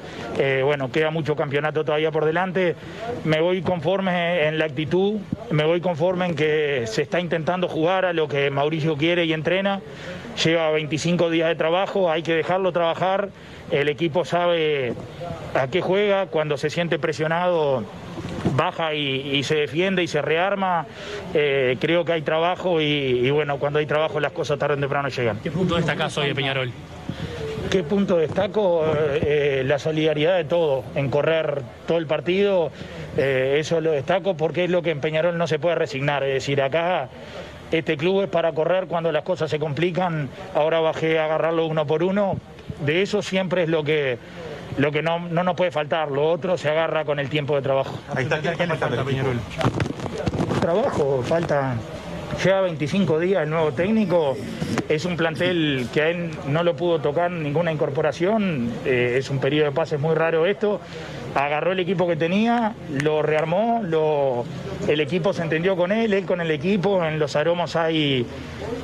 Bueno, queda mucho campeonato todavía por delante. Me voy conforme en la actitud, me voy conforme en que se está intentando jugar a lo que Mauricio quiere y entrena. Lleva 25 días de trabajo, hay que dejarlo trabajar. El equipo sabe a qué juega, cuando se siente presionado baja y se defiende y se rearma. Creo que hay trabajo y bueno, cuando hay trabajo las cosas tarde o temprano llegan. ¿Qué punto destacás hoy de Peñarol? ¿Qué punto destaco? La solidaridad de todo, en correr todo el partido, eso lo destaco porque es lo que en Peñarol no se puede resignar, es decir, acá este club es para correr cuando las cosas se complican, ahora bajé a agarrarlo uno por uno, de eso siempre es lo que no nos puede faltar, lo otro se agarra con el tiempo de trabajo. Ahí está, ¿qué le falta a Peñarol? Trabajo, falta... Lleva 25 días el nuevo técnico, es un plantel que a él no lo pudo tocar ninguna incorporación, es un periodo de pases muy raro esto, agarró el equipo que tenía, lo rearmó, el equipo se entendió con él con el equipo, en los aromos hay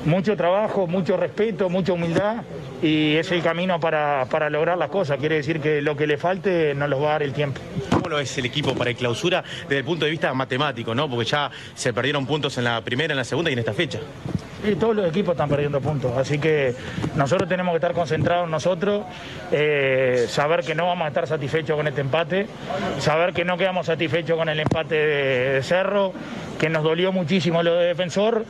mucho trabajo, mucho respeto, mucha humildad y es el camino para lograr las cosas, quiere decir que lo que le falte nos lo va a dar el tiempo. ¿Cómo lo es el equipo para el clausura desde el punto de vista matemático, ¿no? Porque ya se perdieron puntos en la primera, en la segunda y en esta fecha. Sí, todos los equipos están perdiendo puntos, así que nosotros tenemos que estar concentrados nosotros, saber que no vamos a estar satisfechos con este empate, saber que no quedamos satisfechos con el empate de Cerro, que nos dolió muchísimo lo de Defensor,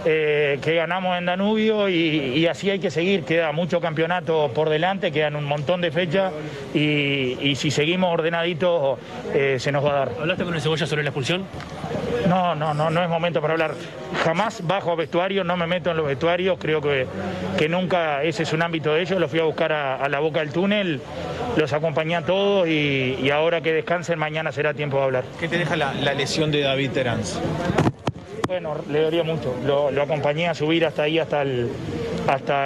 que ganamos en Danubio y así hay que seguir, queda mucho campeonato por delante, quedan un montón de fechas y si seguimos ordenaditos se nos va a dar. ¿Hablaste con el Cebolla sobre la expulsión? No es momento para hablar. Jamás bajo a vestuario, no me meto en los vestuarios, creo que nunca ese es un ámbito de ellos, los fui a buscar a la boca del túnel, los acompañé a todos y ahora que descansen mañana será tiempo de hablar. ¿Qué te deja la lesión de David Terans? Bueno, le dolía mucho, lo acompañé a subir hasta ahí, hasta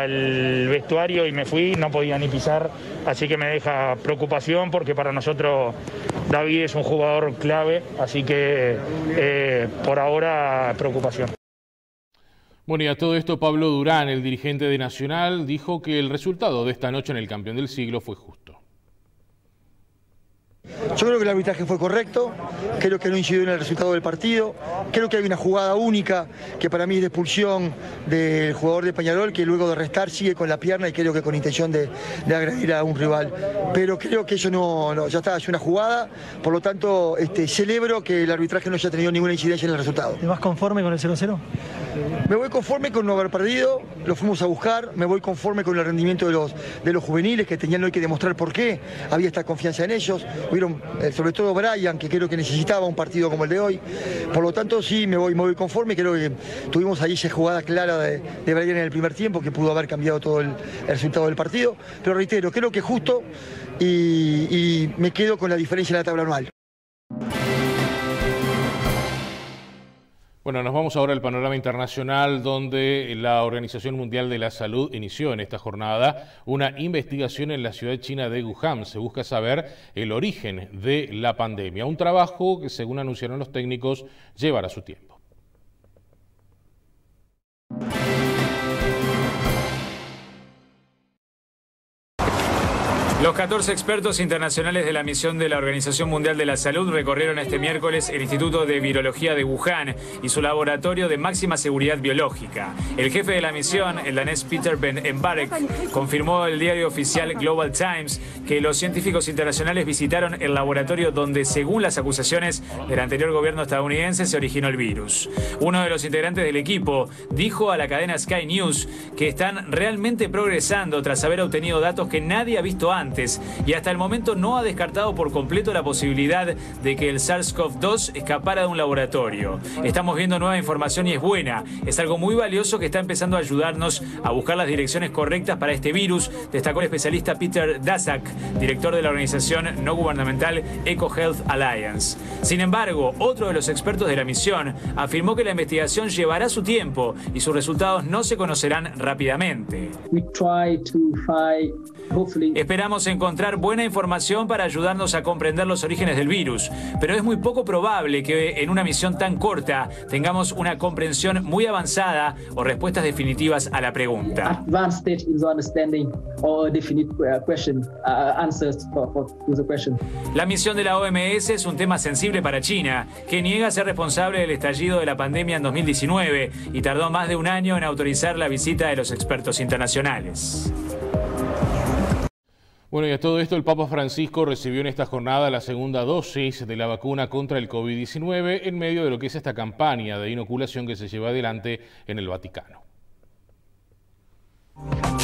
el vestuario y me fui, no podía ni pisar, así que me deja preocupación porque para nosotros David es un jugador clave, así que por ahora preocupación. Bueno, y a todo esto Pablo Durán, el dirigente de Nacional, dijo que el resultado de esta noche en el campeón del siglo fue justo. Yo creo que el arbitraje fue correcto, creo que no incidió en el resultado del partido, creo que hay una jugada única que para mí es de expulsión del jugador de Peñarol que luego de restar sigue con la pierna y creo que con intención de agredir a un rival. Pero creo que eso no ya está, es una jugada, por lo tanto celebro que el arbitraje no haya tenido ninguna incidencia en el resultado. ¿Te vas conforme con el 0-0? Me voy conforme con no haber perdido, lo fuimos a buscar, me voy conforme con el rendimiento de los juveniles que tenían hoy que demostrar por qué había esta confianza en ellos. Hubieron, sobre todo Brian, que creo que necesitaba un partido como el de hoy. Por lo tanto, sí, me voy conforme. Creo que tuvimos ahí esa jugada clara de Brian en el primer tiempo que pudo haber cambiado todo el resultado del partido. Pero reitero, creo que es justo y me quedo con la diferencia en la tabla anual. Bueno, nos vamos ahora al panorama internacional, donde la Organización Mundial de la Salud inició en esta jornada una investigación en la ciudad china de Wuhan. Se busca saber el origen de la pandemia, un trabajo que, según anunciaron los técnicos, llevará su tiempo. Los 14 expertos internacionales de la misión de la Organización Mundial de la Salud recorrieron este miércoles el Instituto de Virología de Wuhan y su laboratorio de máxima seguridad biológica. El jefe de la misión, el danés Peter Ben Embarek, confirmó al diario oficial Global Times que los científicos internacionales visitaron el laboratorio donde, según las acusaciones del anterior gobierno estadounidense, se originó el virus. Uno de los integrantes del equipo dijo a la cadena Sky News que están realmente progresando tras haber obtenido datos que nadie ha visto antes. Y hasta el momento no ha descartado por completo la posibilidad de que el SARS-CoV-2 escapara de un laboratorio. Estamos viendo nueva información y es buena. Es algo muy valioso que está empezando a ayudarnos a buscar las direcciones correctas para este virus, destacó el especialista Peter Daszak, director de la organización no gubernamental EcoHealth Alliance. Sin embargo, otro de los expertos de la misión afirmó que la investigación llevará su tiempo y sus resultados no se conocerán rápidamente. Esperamos Esperamos encontrar buena información para ayudarnos a comprender los orígenes del virus, pero es muy poco probable que en una misión tan corta tengamos una comprensión muy avanzada o respuestas definitivas a la pregunta. La misión de la OMS es un tema sensible para China, que niega ser responsable del estallido de la pandemia en 2019 y tardó más de un año en autorizar la visita de los expertos internacionales. Bueno, y a todo esto el Papa Francisco recibió en esta jornada la segunda dosis de la vacuna contra el COVID-19 en medio de lo que es esta campaña de inoculación que se lleva adelante en el Vaticano.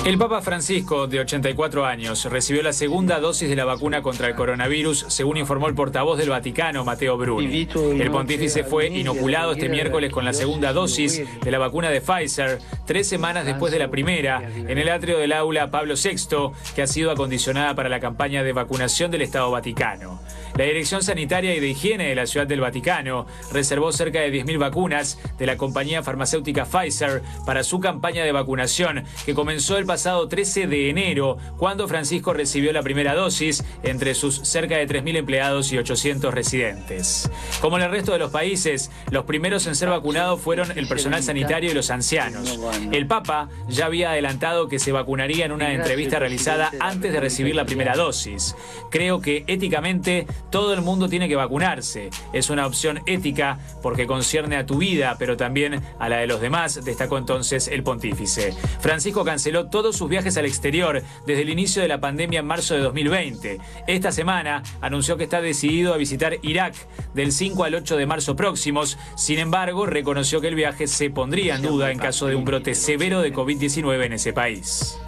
El Papa Francisco, de 84 años, recibió la segunda dosis de la vacuna contra el coronavirus, según informó el portavoz del Vaticano, Matteo Bruni. El pontífice fue inoculado este miércoles con la segunda dosis de la vacuna de Pfizer, 3 semanas después de la primera, en el atrio del aula Pablo VI, que ha sido acondicionada para la campaña de vacunación del Estado Vaticano. La Dirección Sanitaria y de Higiene de la Ciudad del Vaticano reservó cerca de 10.000 vacunas de la compañía farmacéutica Pfizer para su campaña de vacunación, que comenzó el pasado 13 de enero, cuando Francisco recibió la primera dosis entre sus cerca de 3.000 empleados y 800 residentes. Como en el resto de los países, los primeros en ser vacunados fueron el personal sanitario y los ancianos. El Papa ya había adelantado que se vacunaría en una entrevista realizada antes de recibir la primera dosis. Creo que éticamente todo el mundo tiene que vacunarse. Es una opción ética porque concierne a tu vida, pero también a la de los demás, destacó entonces el pontífice. Francisco canceló todos sus viajes al exterior desde el inicio de la pandemia en marzo de 2020. Esta semana anunció que está decidido a visitar Irak del 5 al 8 de marzo próximos. Sin embargo, reconoció que el viaje se pondría en duda en caso de un brote severo de COVID-19 en ese país.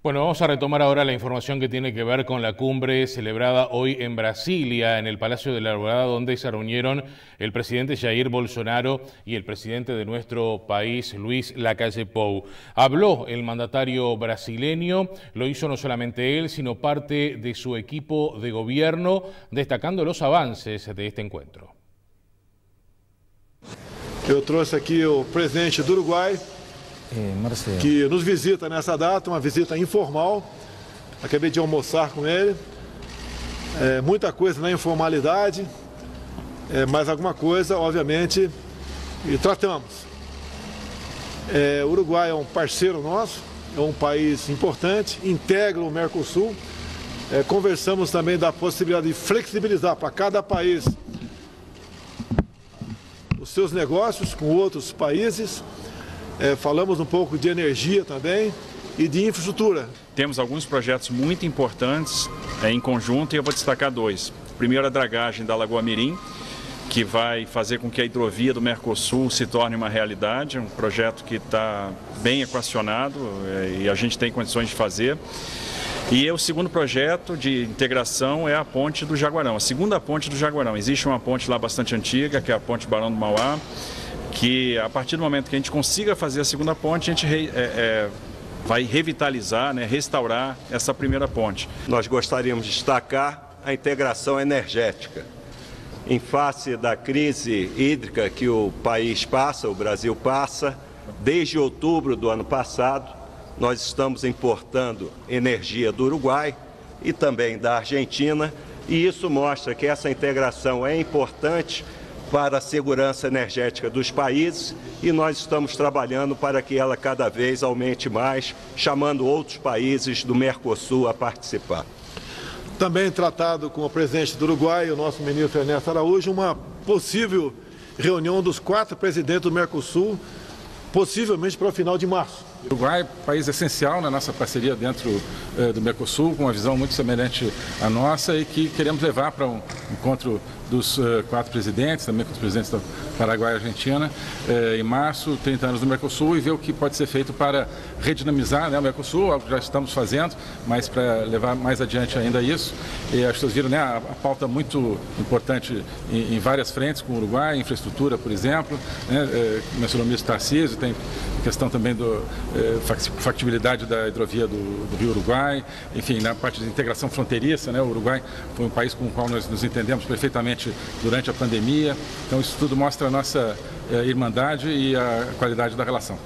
Bueno, vamos a retomar ahora la información que tiene que ver con la cumbre celebrada hoy en Brasilia, en el Palacio de la Alborada, donde se reunieron el presidente Jair Bolsonaro y el presidente de nuestro país, Luis Lacalle Pou. Habló el mandatario brasileño, lo hizo no solamente él, sino parte de su equipo de gobierno, destacando los avances de este encuentro. Eu trouxe aqui o presidente do Uruguai, que nos visita nessa data, uma visita informal. Acabei de almoçar com ele. Muita coisa na informalidade, mas alguma coisa, obviamente, e tratamos. O Uruguai é um parceiro nosso, é um país importante, integra o Mercosul. Conversamos também da possibilidade de flexibilizar para cada país os seus negócios com outros países. Falamos um pouco de energia também e de infraestrutura. Temos alguns projetos muito importantes em conjunto e eu vou destacar 2. Primeiro, a dragagem da Lagoa Mirim, que vai fazer com que a hidrovia do Mercosul se torne uma realidade, um projeto que está bem equacionado e a gente tem condições de fazer. E o segundo projeto de integração é a ponte do Jaguarão, a segunda ponte do Jaguarão. Existe uma ponte lá bastante antiga, que é a ponte Barão do Mauá, que a partir do momento que a gente consiga fazer a segunda ponte, a gente vai revitalizar, restaurar essa primeira ponte. Nós gostaríamos de destacar a integração energética. Em face da crise hídrica que o país passa, o Brasil passa, desde outubro do ano passado, nós estamos importando energia do Uruguai e também da Argentina, e isso mostra que essa integração é importante para a segurança energética dos países e nós estamos trabalhando para que ela cada vez aumente mais, chamando outros países do Mercosul a participar. Também tratado com o presidente do Uruguai, o nosso ministro Ernesto Araújo, uma possível reunião dos 4 presidentes do Mercosul, possivelmente para o final de março. O Uruguai é um país essencial na nossa parceria dentro do Mercosul, com uma visão muito semelhante à nossa e que queremos levar para um encontro dos 4 presidentes, também com os presidentes do Paraguai e Argentina, em março, 30 anos do Mercosul, e ver o que pode ser feito para redinamizar o Mercosul, algo que já estamos fazendo, mas para levar mais adiante ainda isso. E acho que vocês viram a pauta muito importante em várias frentes com o Uruguai, infraestrutura, por exemplo, mencionou o ministro Tarcísio, tem questão também da factibilidade da hidrovia do Rio Uruguai, enfim, na parte de integração fronteiriça, o Uruguai foi um país com o qual nós nos entendemos perfeitamente durante a pandemia, então isso tudo mostra a nossa irmandade e a qualidade da relação.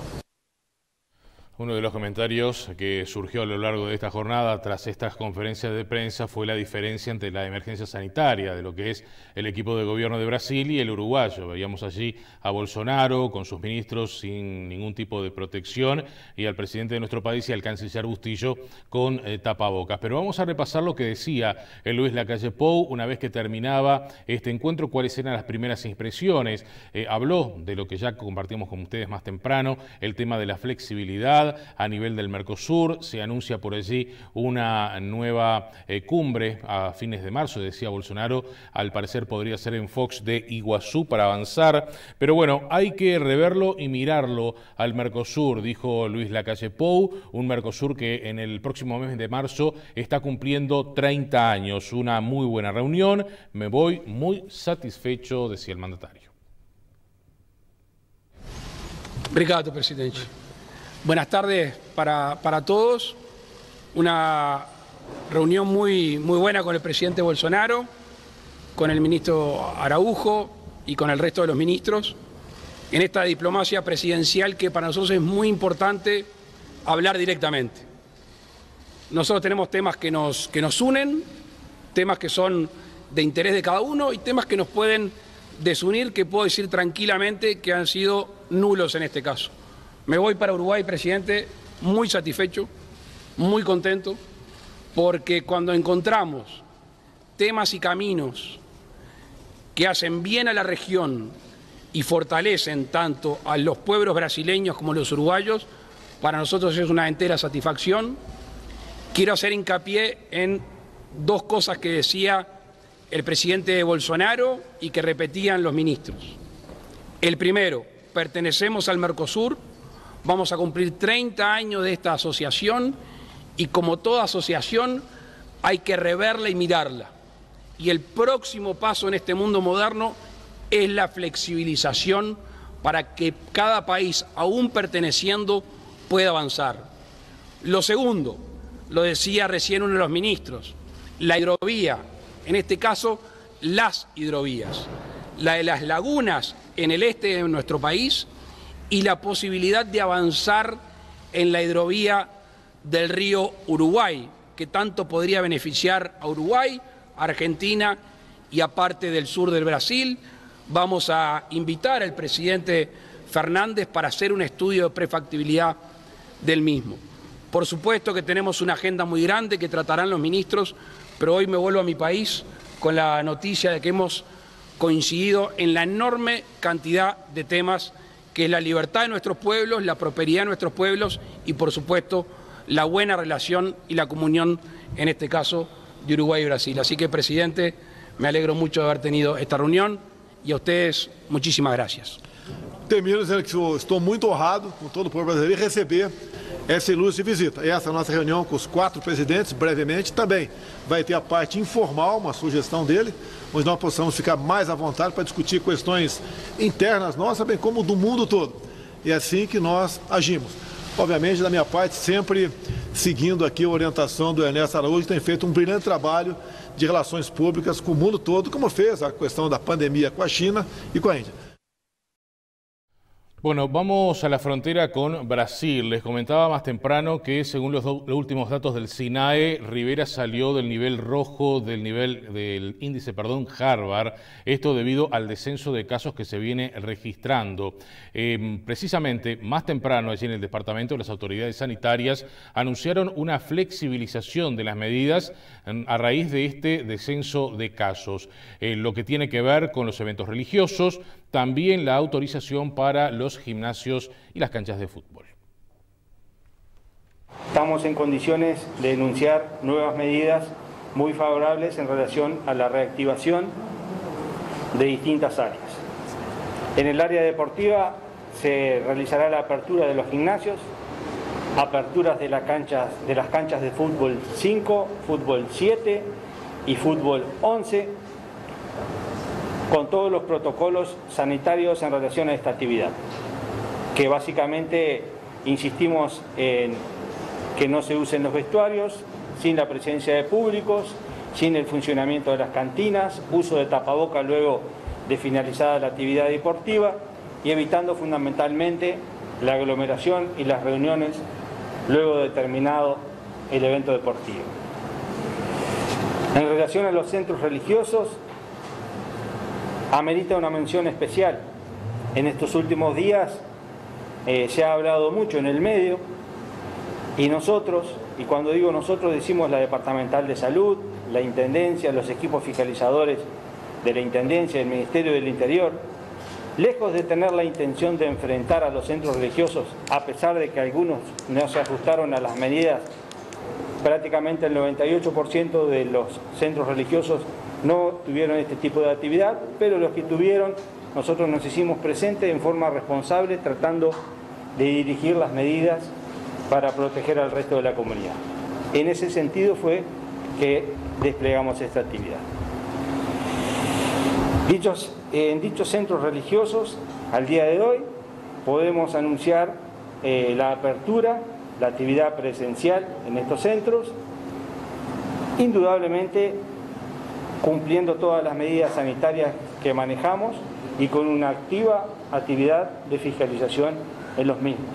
Uno de los comentarios que surgió a lo largo de esta jornada tras estas conferencias de prensa fue la diferencia entre la emergencia sanitaria de lo que es el equipo de gobierno de Brasil y el uruguayo. Veíamos allí a Bolsonaro con sus ministros sin ningún tipo de protección y al presidente de nuestro país y al canciller Bustillo con tapabocas. Pero vamos a repasar lo que decía el Luis Lacalle Pou una vez que terminaba este encuentro, cuáles eran las primeras impresiones. Habló de lo que ya compartimos con ustedes más temprano, el tema de la flexibilidad a nivel del Mercosur. Se anuncia por allí una nueva cumbre a fines de marzo, decía Bolsonaro, al parecer podría ser en Foz de Iguazú para avanzar, pero bueno, hay que reverlo y mirarlo al Mercosur, dijo Luis Lacalle Pou, un Mercosur que en el próximo mes de marzo está cumpliendo 30 años, una muy buena reunión, me voy muy satisfecho, decía el mandatario. Obrigado, presidente. Buenas tardes para todos. Una reunión muy buena con el presidente Bolsonaro, con el ministro Araujo y con el resto de los ministros, en esta diplomacia presidencial que para nosotros es muy importante hablar directamente. Nosotros tenemos temas que nos unen, temas que son de interés de cada uno y temas que nos pueden desunir, que puedo decir tranquilamente que han sido nulos en este caso. Me voy para Uruguay, presidente, muy satisfecho, muy contento, porque cuando encontramos temas y caminos que hacen bien a la región y fortalecen tanto a los pueblos brasileños como a los uruguayos, para nosotros es una entera satisfacción. Quiero hacer hincapié en dos cosas que decía el presidente Bolsonaro y que repetían los ministros. El primero, pertenecemos al Mercosur, vamos a cumplir 30 años de esta asociación y como toda asociación hay que reverla y mirarla. Y el próximo paso en este mundo moderno es la flexibilización para que cada país, aún perteneciendo, pueda avanzar. Lo segundo, lo decía recién uno de los ministros, la hidrovía, en este caso las hidrovías, la de las lagunas en el este de nuestro país y la posibilidad de avanzar en la hidrovía del río Uruguay, que tanto podría beneficiar a Uruguay, a Argentina y a parte del sur del Brasil. Vamos a invitar al presidente Fernández para hacer un estudio de prefactibilidad del mismo. Por supuesto que tenemos una agenda muy grande que tratarán los ministros, pero hoy me vuelvo a mi país con la noticia de que hemos coincidido en la enorme cantidad de temas que es la libertad de nuestros pueblos, la prosperidad de nuestros pueblos y, por supuesto, la buena relación y la comunión, en este caso, de Uruguay y Brasil. Así que, presidente, me alegro mucho de haber tenido esta reunión y a ustedes, muchísimas gracias. Termino dizendo que estou muito honrado com todo o povo brasileiro em receber essa ilustre visita. Essa nossa reunião com os 4 presidentes, brevemente, também vai ter a parte informal, uma sugestão dele, onde nós possamos ficar mais à vontade para discutir questões internas nossas, bem como do mundo todo. E é assim que nós agimos. Obviamente, da minha parte, sempre seguindo aqui a orientação do Ernesto Araújo, que tem feito um brilhante trabalho de relações públicas com o mundo todo, como fez a questão da pandemia com a China e com a Índia. Bueno, vamos a la frontera con Brasil. Les comentaba más temprano que según los últimos datos del SINAE, Rivera salió del nivel rojo del índice Harvard, esto debido al descenso de casos que se viene registrando. Precisamente, más temprano allí en el departamento, las autoridades sanitarias anunciaron una flexibilización de las medidas a raíz de este descenso de casos, lo que tiene que ver con los eventos religiosos, también la autorización para los gimnasios y las canchas de fútbol. Estamos en condiciones de denunciar nuevas medidas muy favorables en relación a la reactivación de distintas áreas. En el área deportiva se realizará la apertura de los gimnasios, aperturas de las canchas de fútbol 5, fútbol 7 y fútbol 11, con todos los protocolos sanitarios en relación a esta actividad, que básicamente insistimos en que no se usen los vestuarios, sin la presencia de públicos, sin el funcionamiento de las cantinas, uso de tapaboca luego de finalizada la actividad deportiva y evitando fundamentalmente la aglomeración y las reuniones luego de terminado el evento deportivo. En relación a los centros religiosos, amerita una mención especial. En estos últimos días se ha hablado mucho en el medio y nosotros, y cuando digo nosotros decimos la Departamental de Salud, la Intendencia, los equipos fiscalizadores de la Intendencia y el Ministerio del Interior, lejos de tener la intención de enfrentar a los centros religiosos, a pesar de que algunos no se ajustaron a las medidas, prácticamente el 98% de los centros religiosos no tuvieron este tipo de actividad, pero los que tuvieron, nosotros nos hicimos presentes en forma responsable, tratando de dirigir las medidas para proteger al resto de la comunidad. En ese sentido fue que desplegamos esta actividad. En dichos centros religiosos, al día de hoy, podemos anunciar la apertura, la actividad presencial en estos centros, indudablemente cumpliendo todas las medidas sanitarias que manejamos y con una activa actividad de fiscalización en los mismos.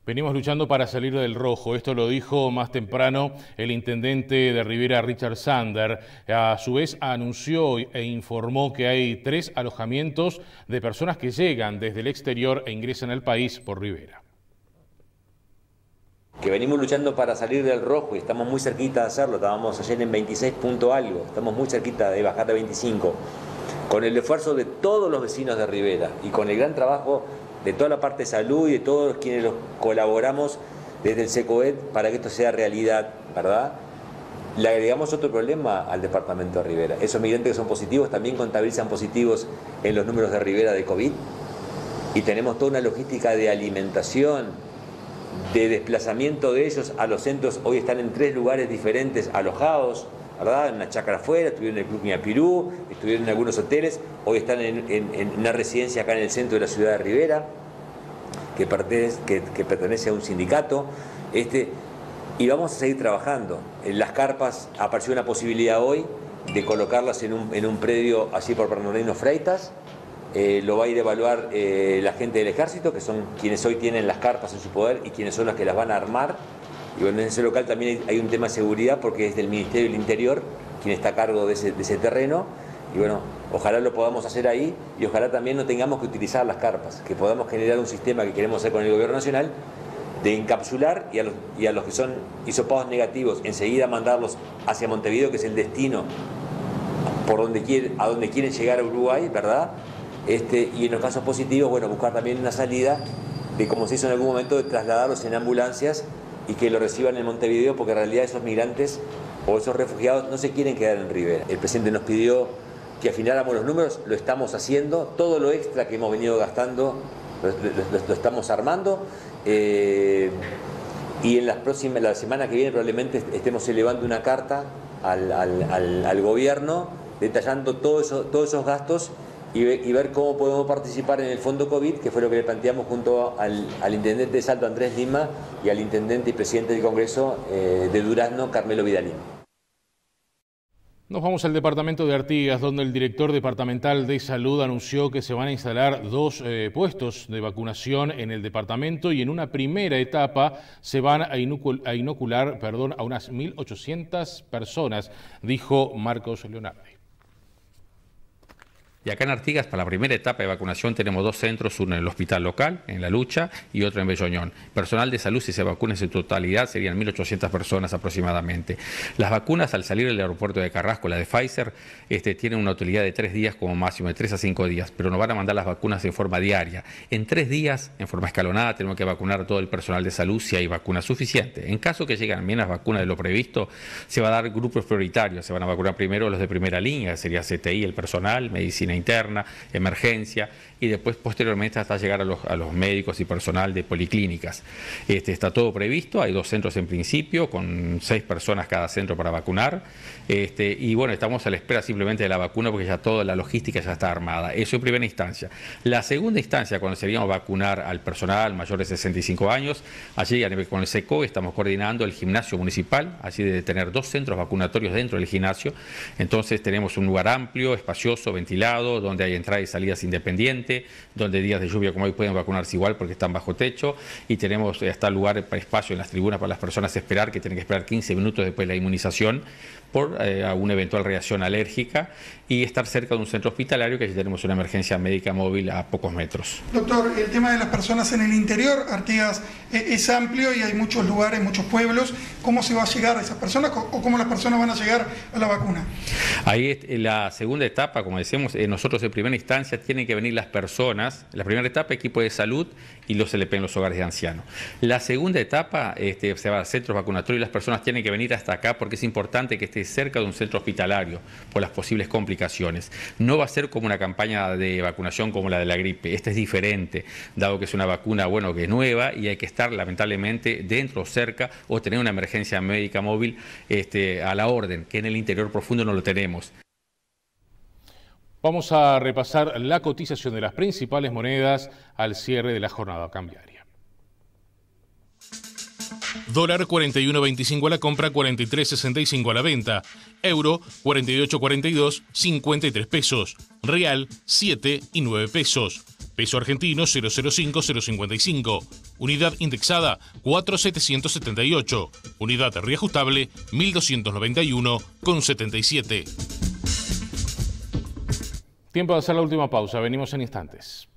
Venimos luchando para salir del rojo. Esto lo dijo más temprano el intendente de Rivera, Richard Sander. A su vez anunció e informó que hay 3 alojamientos de personas que llegan desde el exterior e ingresan al país por Rivera. Que venimos luchando para salir del rojo y estamos muy cerquita de hacerlo. Estábamos ayer en 26 punto algo, estamos muy cerquita de bajar de 25. Con el esfuerzo de todos los vecinos de Rivera y con el gran trabajo de toda la parte de salud y de todos quienes los colaboramos desde el SECOED para que esto sea realidad, ¿verdad? Le agregamos otro problema al departamento de Rivera. Esos migrantes que son positivos también contabilizan positivos en los números de Rivera de COVID. Y tenemos toda una logística de alimentación, de desplazamiento de ellos a los centros. Hoy están en 3 lugares diferentes alojados, ¿verdad? En una chacra afuera, estuvieron en el Club Ñapirú, estuvieron en algunos hoteles, hoy están en una residencia acá en el centro de la ciudad de Rivera, que pertenece a un sindicato, y vamos a seguir trabajando. En las carpas apareció una posibilidad hoy de colocarlas en un predio allí por Bernardino Freitas. Lo va a ir a evaluar la gente del Ejército, que son quienes hoy tienen las carpas en su poder y quienes son las que las van a armar. Y bueno, en ese local también hay un tema de seguridad porque es del Ministerio del Interior quien está a cargo de ese terreno. Y bueno, ojalá lo podamos hacer ahí y ojalá también no tengamos que utilizar las carpas, que podamos generar un sistema que queremos hacer con el Gobierno Nacional de encapsular y a los que son hisopados negativos enseguida mandarlos hacia Montevideo, que es el destino a donde quieren llegar a Uruguay, ¿verdad? Y en los casos positivos, bueno, buscar también una salida de, como se hizo en algún momento, de trasladarlos en ambulancias y que lo reciban en Montevideo, porque en realidad esos migrantes o esos refugiados no se quieren quedar en Rivera. El presidente nos pidió que afináramos los números, lo estamos haciendo, todo lo extra que hemos venido gastando lo estamos armando, y en la semana que viene probablemente estemos elevando una carta al gobierno detallando todos esos gastos y ver cómo podemos participar en el Fondo COVID, que fue lo que le planteamos junto al intendente de Salto, Andrés Lima, y al intendente y presidente del Congreso de Durazno, Carmelo Vidalín. Nos vamos al departamento de Artigas, donde el director departamental de salud anunció que se van a instalar 2 puestos de vacunación en el departamento y en una primera etapa se van a inocular a unas 1.800 personas, dijo Marcos Leonardi. Y acá en Artigas, para la primera etapa de vacunación, tenemos 2 centros, uno en el hospital local, en La Lucha, y otro en Belloñón. Personal de salud, si se vacuna en su totalidad, serían 1.800 personas aproximadamente. Las vacunas, al salir del aeropuerto de Carrasco, la de Pfizer, tienen una utilidad de 3 días como máximo, de 3 a 5 días, pero nos van a mandar las vacunas en forma diaria. En 3 días, en forma escalonada, tenemos que vacunar a todo el personal de salud si hay vacuna suficiente. En caso que lleguen menos vacunas de lo previsto, se va a dar grupos prioritarios. Se van a vacunar primero los de primera línea, sería CTI, el personal, medicina interna, emergencia, y después posteriormente hasta llegar a los médicos y personal de policlínicas. Está todo previsto, hay 2 centros en principio, con 6 personas cada centro para vacunar, y bueno, estamos a la espera simplemente de la vacuna porque ya toda la logística ya está armada. Eso en primera instancia. La segunda instancia, cuando seríamos vacunar al personal mayor de 65 años, allí con el SECO estamos coordinando el gimnasio municipal, así de tener 2 centros vacunatorios dentro del gimnasio. Entonces tenemos un lugar amplio, espacioso, ventilado, cerrado, donde hay entradas y salidas independientes, donde días de lluvia como hoy pueden vacunarse igual porque están bajo techo, y tenemos hasta lugar para espacio en las tribunas para las personas esperar, que tienen que esperar 15 minutos después de la inmunización por alguna eventual reacción alérgica, y estar cerca de un centro hospitalario, que allí tenemos una emergencia médica móvil a pocos metros. Doctor, el tema de las personas en el interior, Artigas es amplio y hay muchos lugares, muchos pueblos. ¿Cómo se va a llegar a esas personas o cómo las personas van a llegar a la vacuna? Ahí la segunda etapa, como decíamos, nosotros en primera instancia tienen que venir las personas. La primera etapa, equipo de salud y los LP en los hogares de ancianos. La segunda etapa se va a centros vacunatorios y las personas tienen que venir hasta acá porque es importante que esté cerca de un centro hospitalario por las posibles complicaciones. No va a ser como una campaña de vacunación como la de la gripe. Esta es diferente, dado que es una vacuna, bueno, que es nueva y hay que estar lamentablemente dentro o cerca o tener una emergencia médica móvil a la orden, que en el interior profundo no lo tenemos. Vamos a repasar la cotización de las principales monedas al cierre de la jornada cambiaria. Dólar 41.25 a la compra, 43.65 a la venta. Euro 48.42, 53 pesos. Real 7 y 9 pesos. Peso argentino 0.05, 0.55. Unidad indexada 4.778. Unidad reajustable 1.291,77. Tiempo de hacer la última pausa. Venimos en instantes.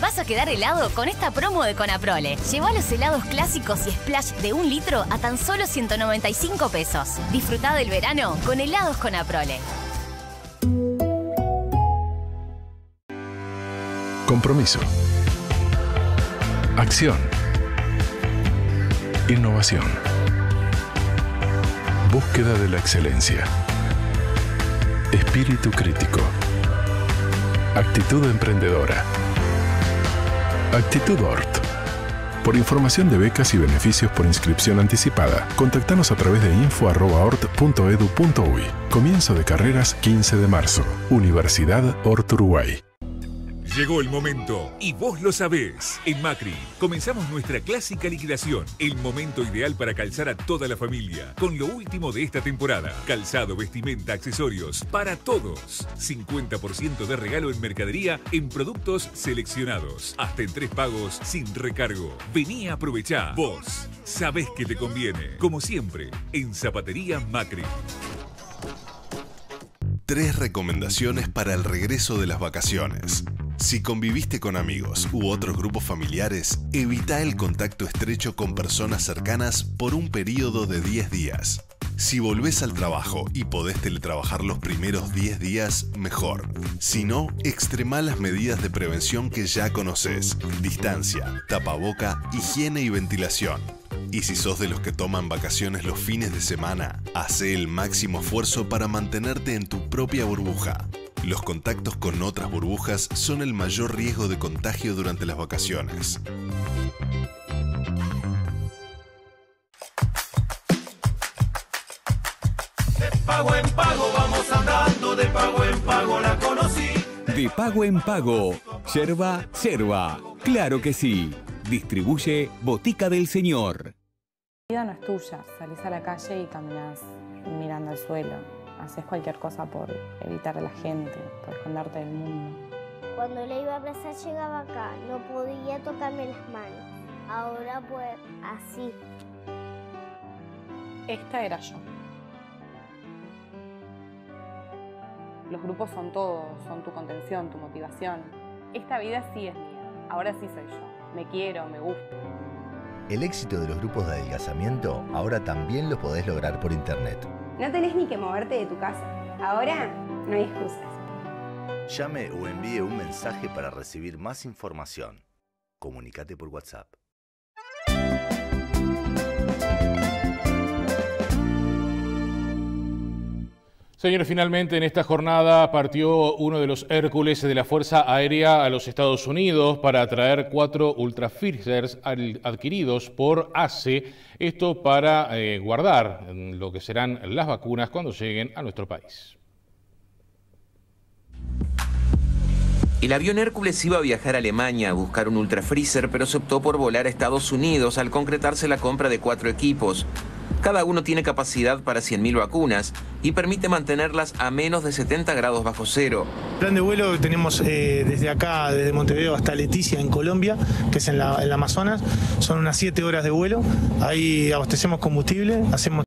Vas a quedar helado con esta promo de Conaprole. Lleva los helados clásicos y splash de 1 litro a tan solo 195 pesos. Disfrutá del verano con helados Conaprole. Compromiso. Acción. Innovación. Búsqueda de la excelencia. Espíritu crítico. Actitud emprendedora. Actitud ORT. Por información de becas y beneficios por inscripción anticipada, contactanos a través de info@ort.edu.uy. Comienzo de carreras 15 de marzo. Universidad ORT Uruguay. Llegó el momento y vos lo sabés. En Macri comenzamos nuestra clásica liquidación. El momento ideal para calzar a toda la familia. Con lo último de esta temporada. Calzado, vestimenta, accesorios. Para todos. 50% de regalo en mercadería en productos seleccionados. Hasta en 3 pagos sin recargo. Vení a aprovechar. Vos sabés que te conviene. Como siempre, en Zapatería Macri. 3 recomendaciones para el regreso de las vacaciones. Si conviviste con amigos u otros grupos familiares, evita el contacto estrecho con personas cercanas por un periodo de 10 días. Si volvés al trabajo y podés teletrabajar los primeros 10 días, mejor. Si no, extremá las medidas de prevención que ya conocés. Distancia, tapaboca, higiene y ventilación. Y si sos de los que toman vacaciones los fines de semana, hacé el máximo esfuerzo para mantenerte en tu propia burbuja. Los contactos con otras burbujas son el mayor riesgo de contagio durante las vacaciones. De pago en pago vamos andando, de pago en pago la conocí. De pago en pago, yerba, claro que sí. Distribuye Botica del Señor. La vida no es tuya, salís a la calle y caminas mirando al suelo. Haces cualquier cosa por evitar a la gente, por esconderte del mundo. Cuando le iba a abrazar llegaba acá, no podía tocarme las manos. Ahora pues así. Esta era yo. Los grupos son todo, son tu contención, tu motivación. Esta vida sí es mía, ahora sí soy yo. Me quiero, me gusto. El éxito de los grupos de adelgazamiento ahora también lo podés lograr por internet. No tenés ni que moverte de tu casa. Ahora no hay excusas. Llame o envíe un mensaje para recibir más información. Comunícate por WhatsApp. Señores, finalmente en esta jornada partió uno de los Hércules de la Fuerza Aérea a los Estados Unidos para traer 4 Ultra Freezers adquiridos por ACE, esto para guardar lo que serán las vacunas cuando lleguen a nuestro país. El avión Hércules iba a viajar a Alemania a buscar un ultrafreezer, pero se optó por volar a Estados Unidos al concretarse la compra de 4 equipos. Cada uno tiene capacidad para 100.000 vacunas y permite mantenerlas a menos de 70 grados bajo cero. Plan de vuelo que tenemos desde acá, desde Montevideo hasta Leticia, en Colombia, que es en la Amazonas. Son unas 7 horas de vuelo. Ahí abastecemos combustible, hacemos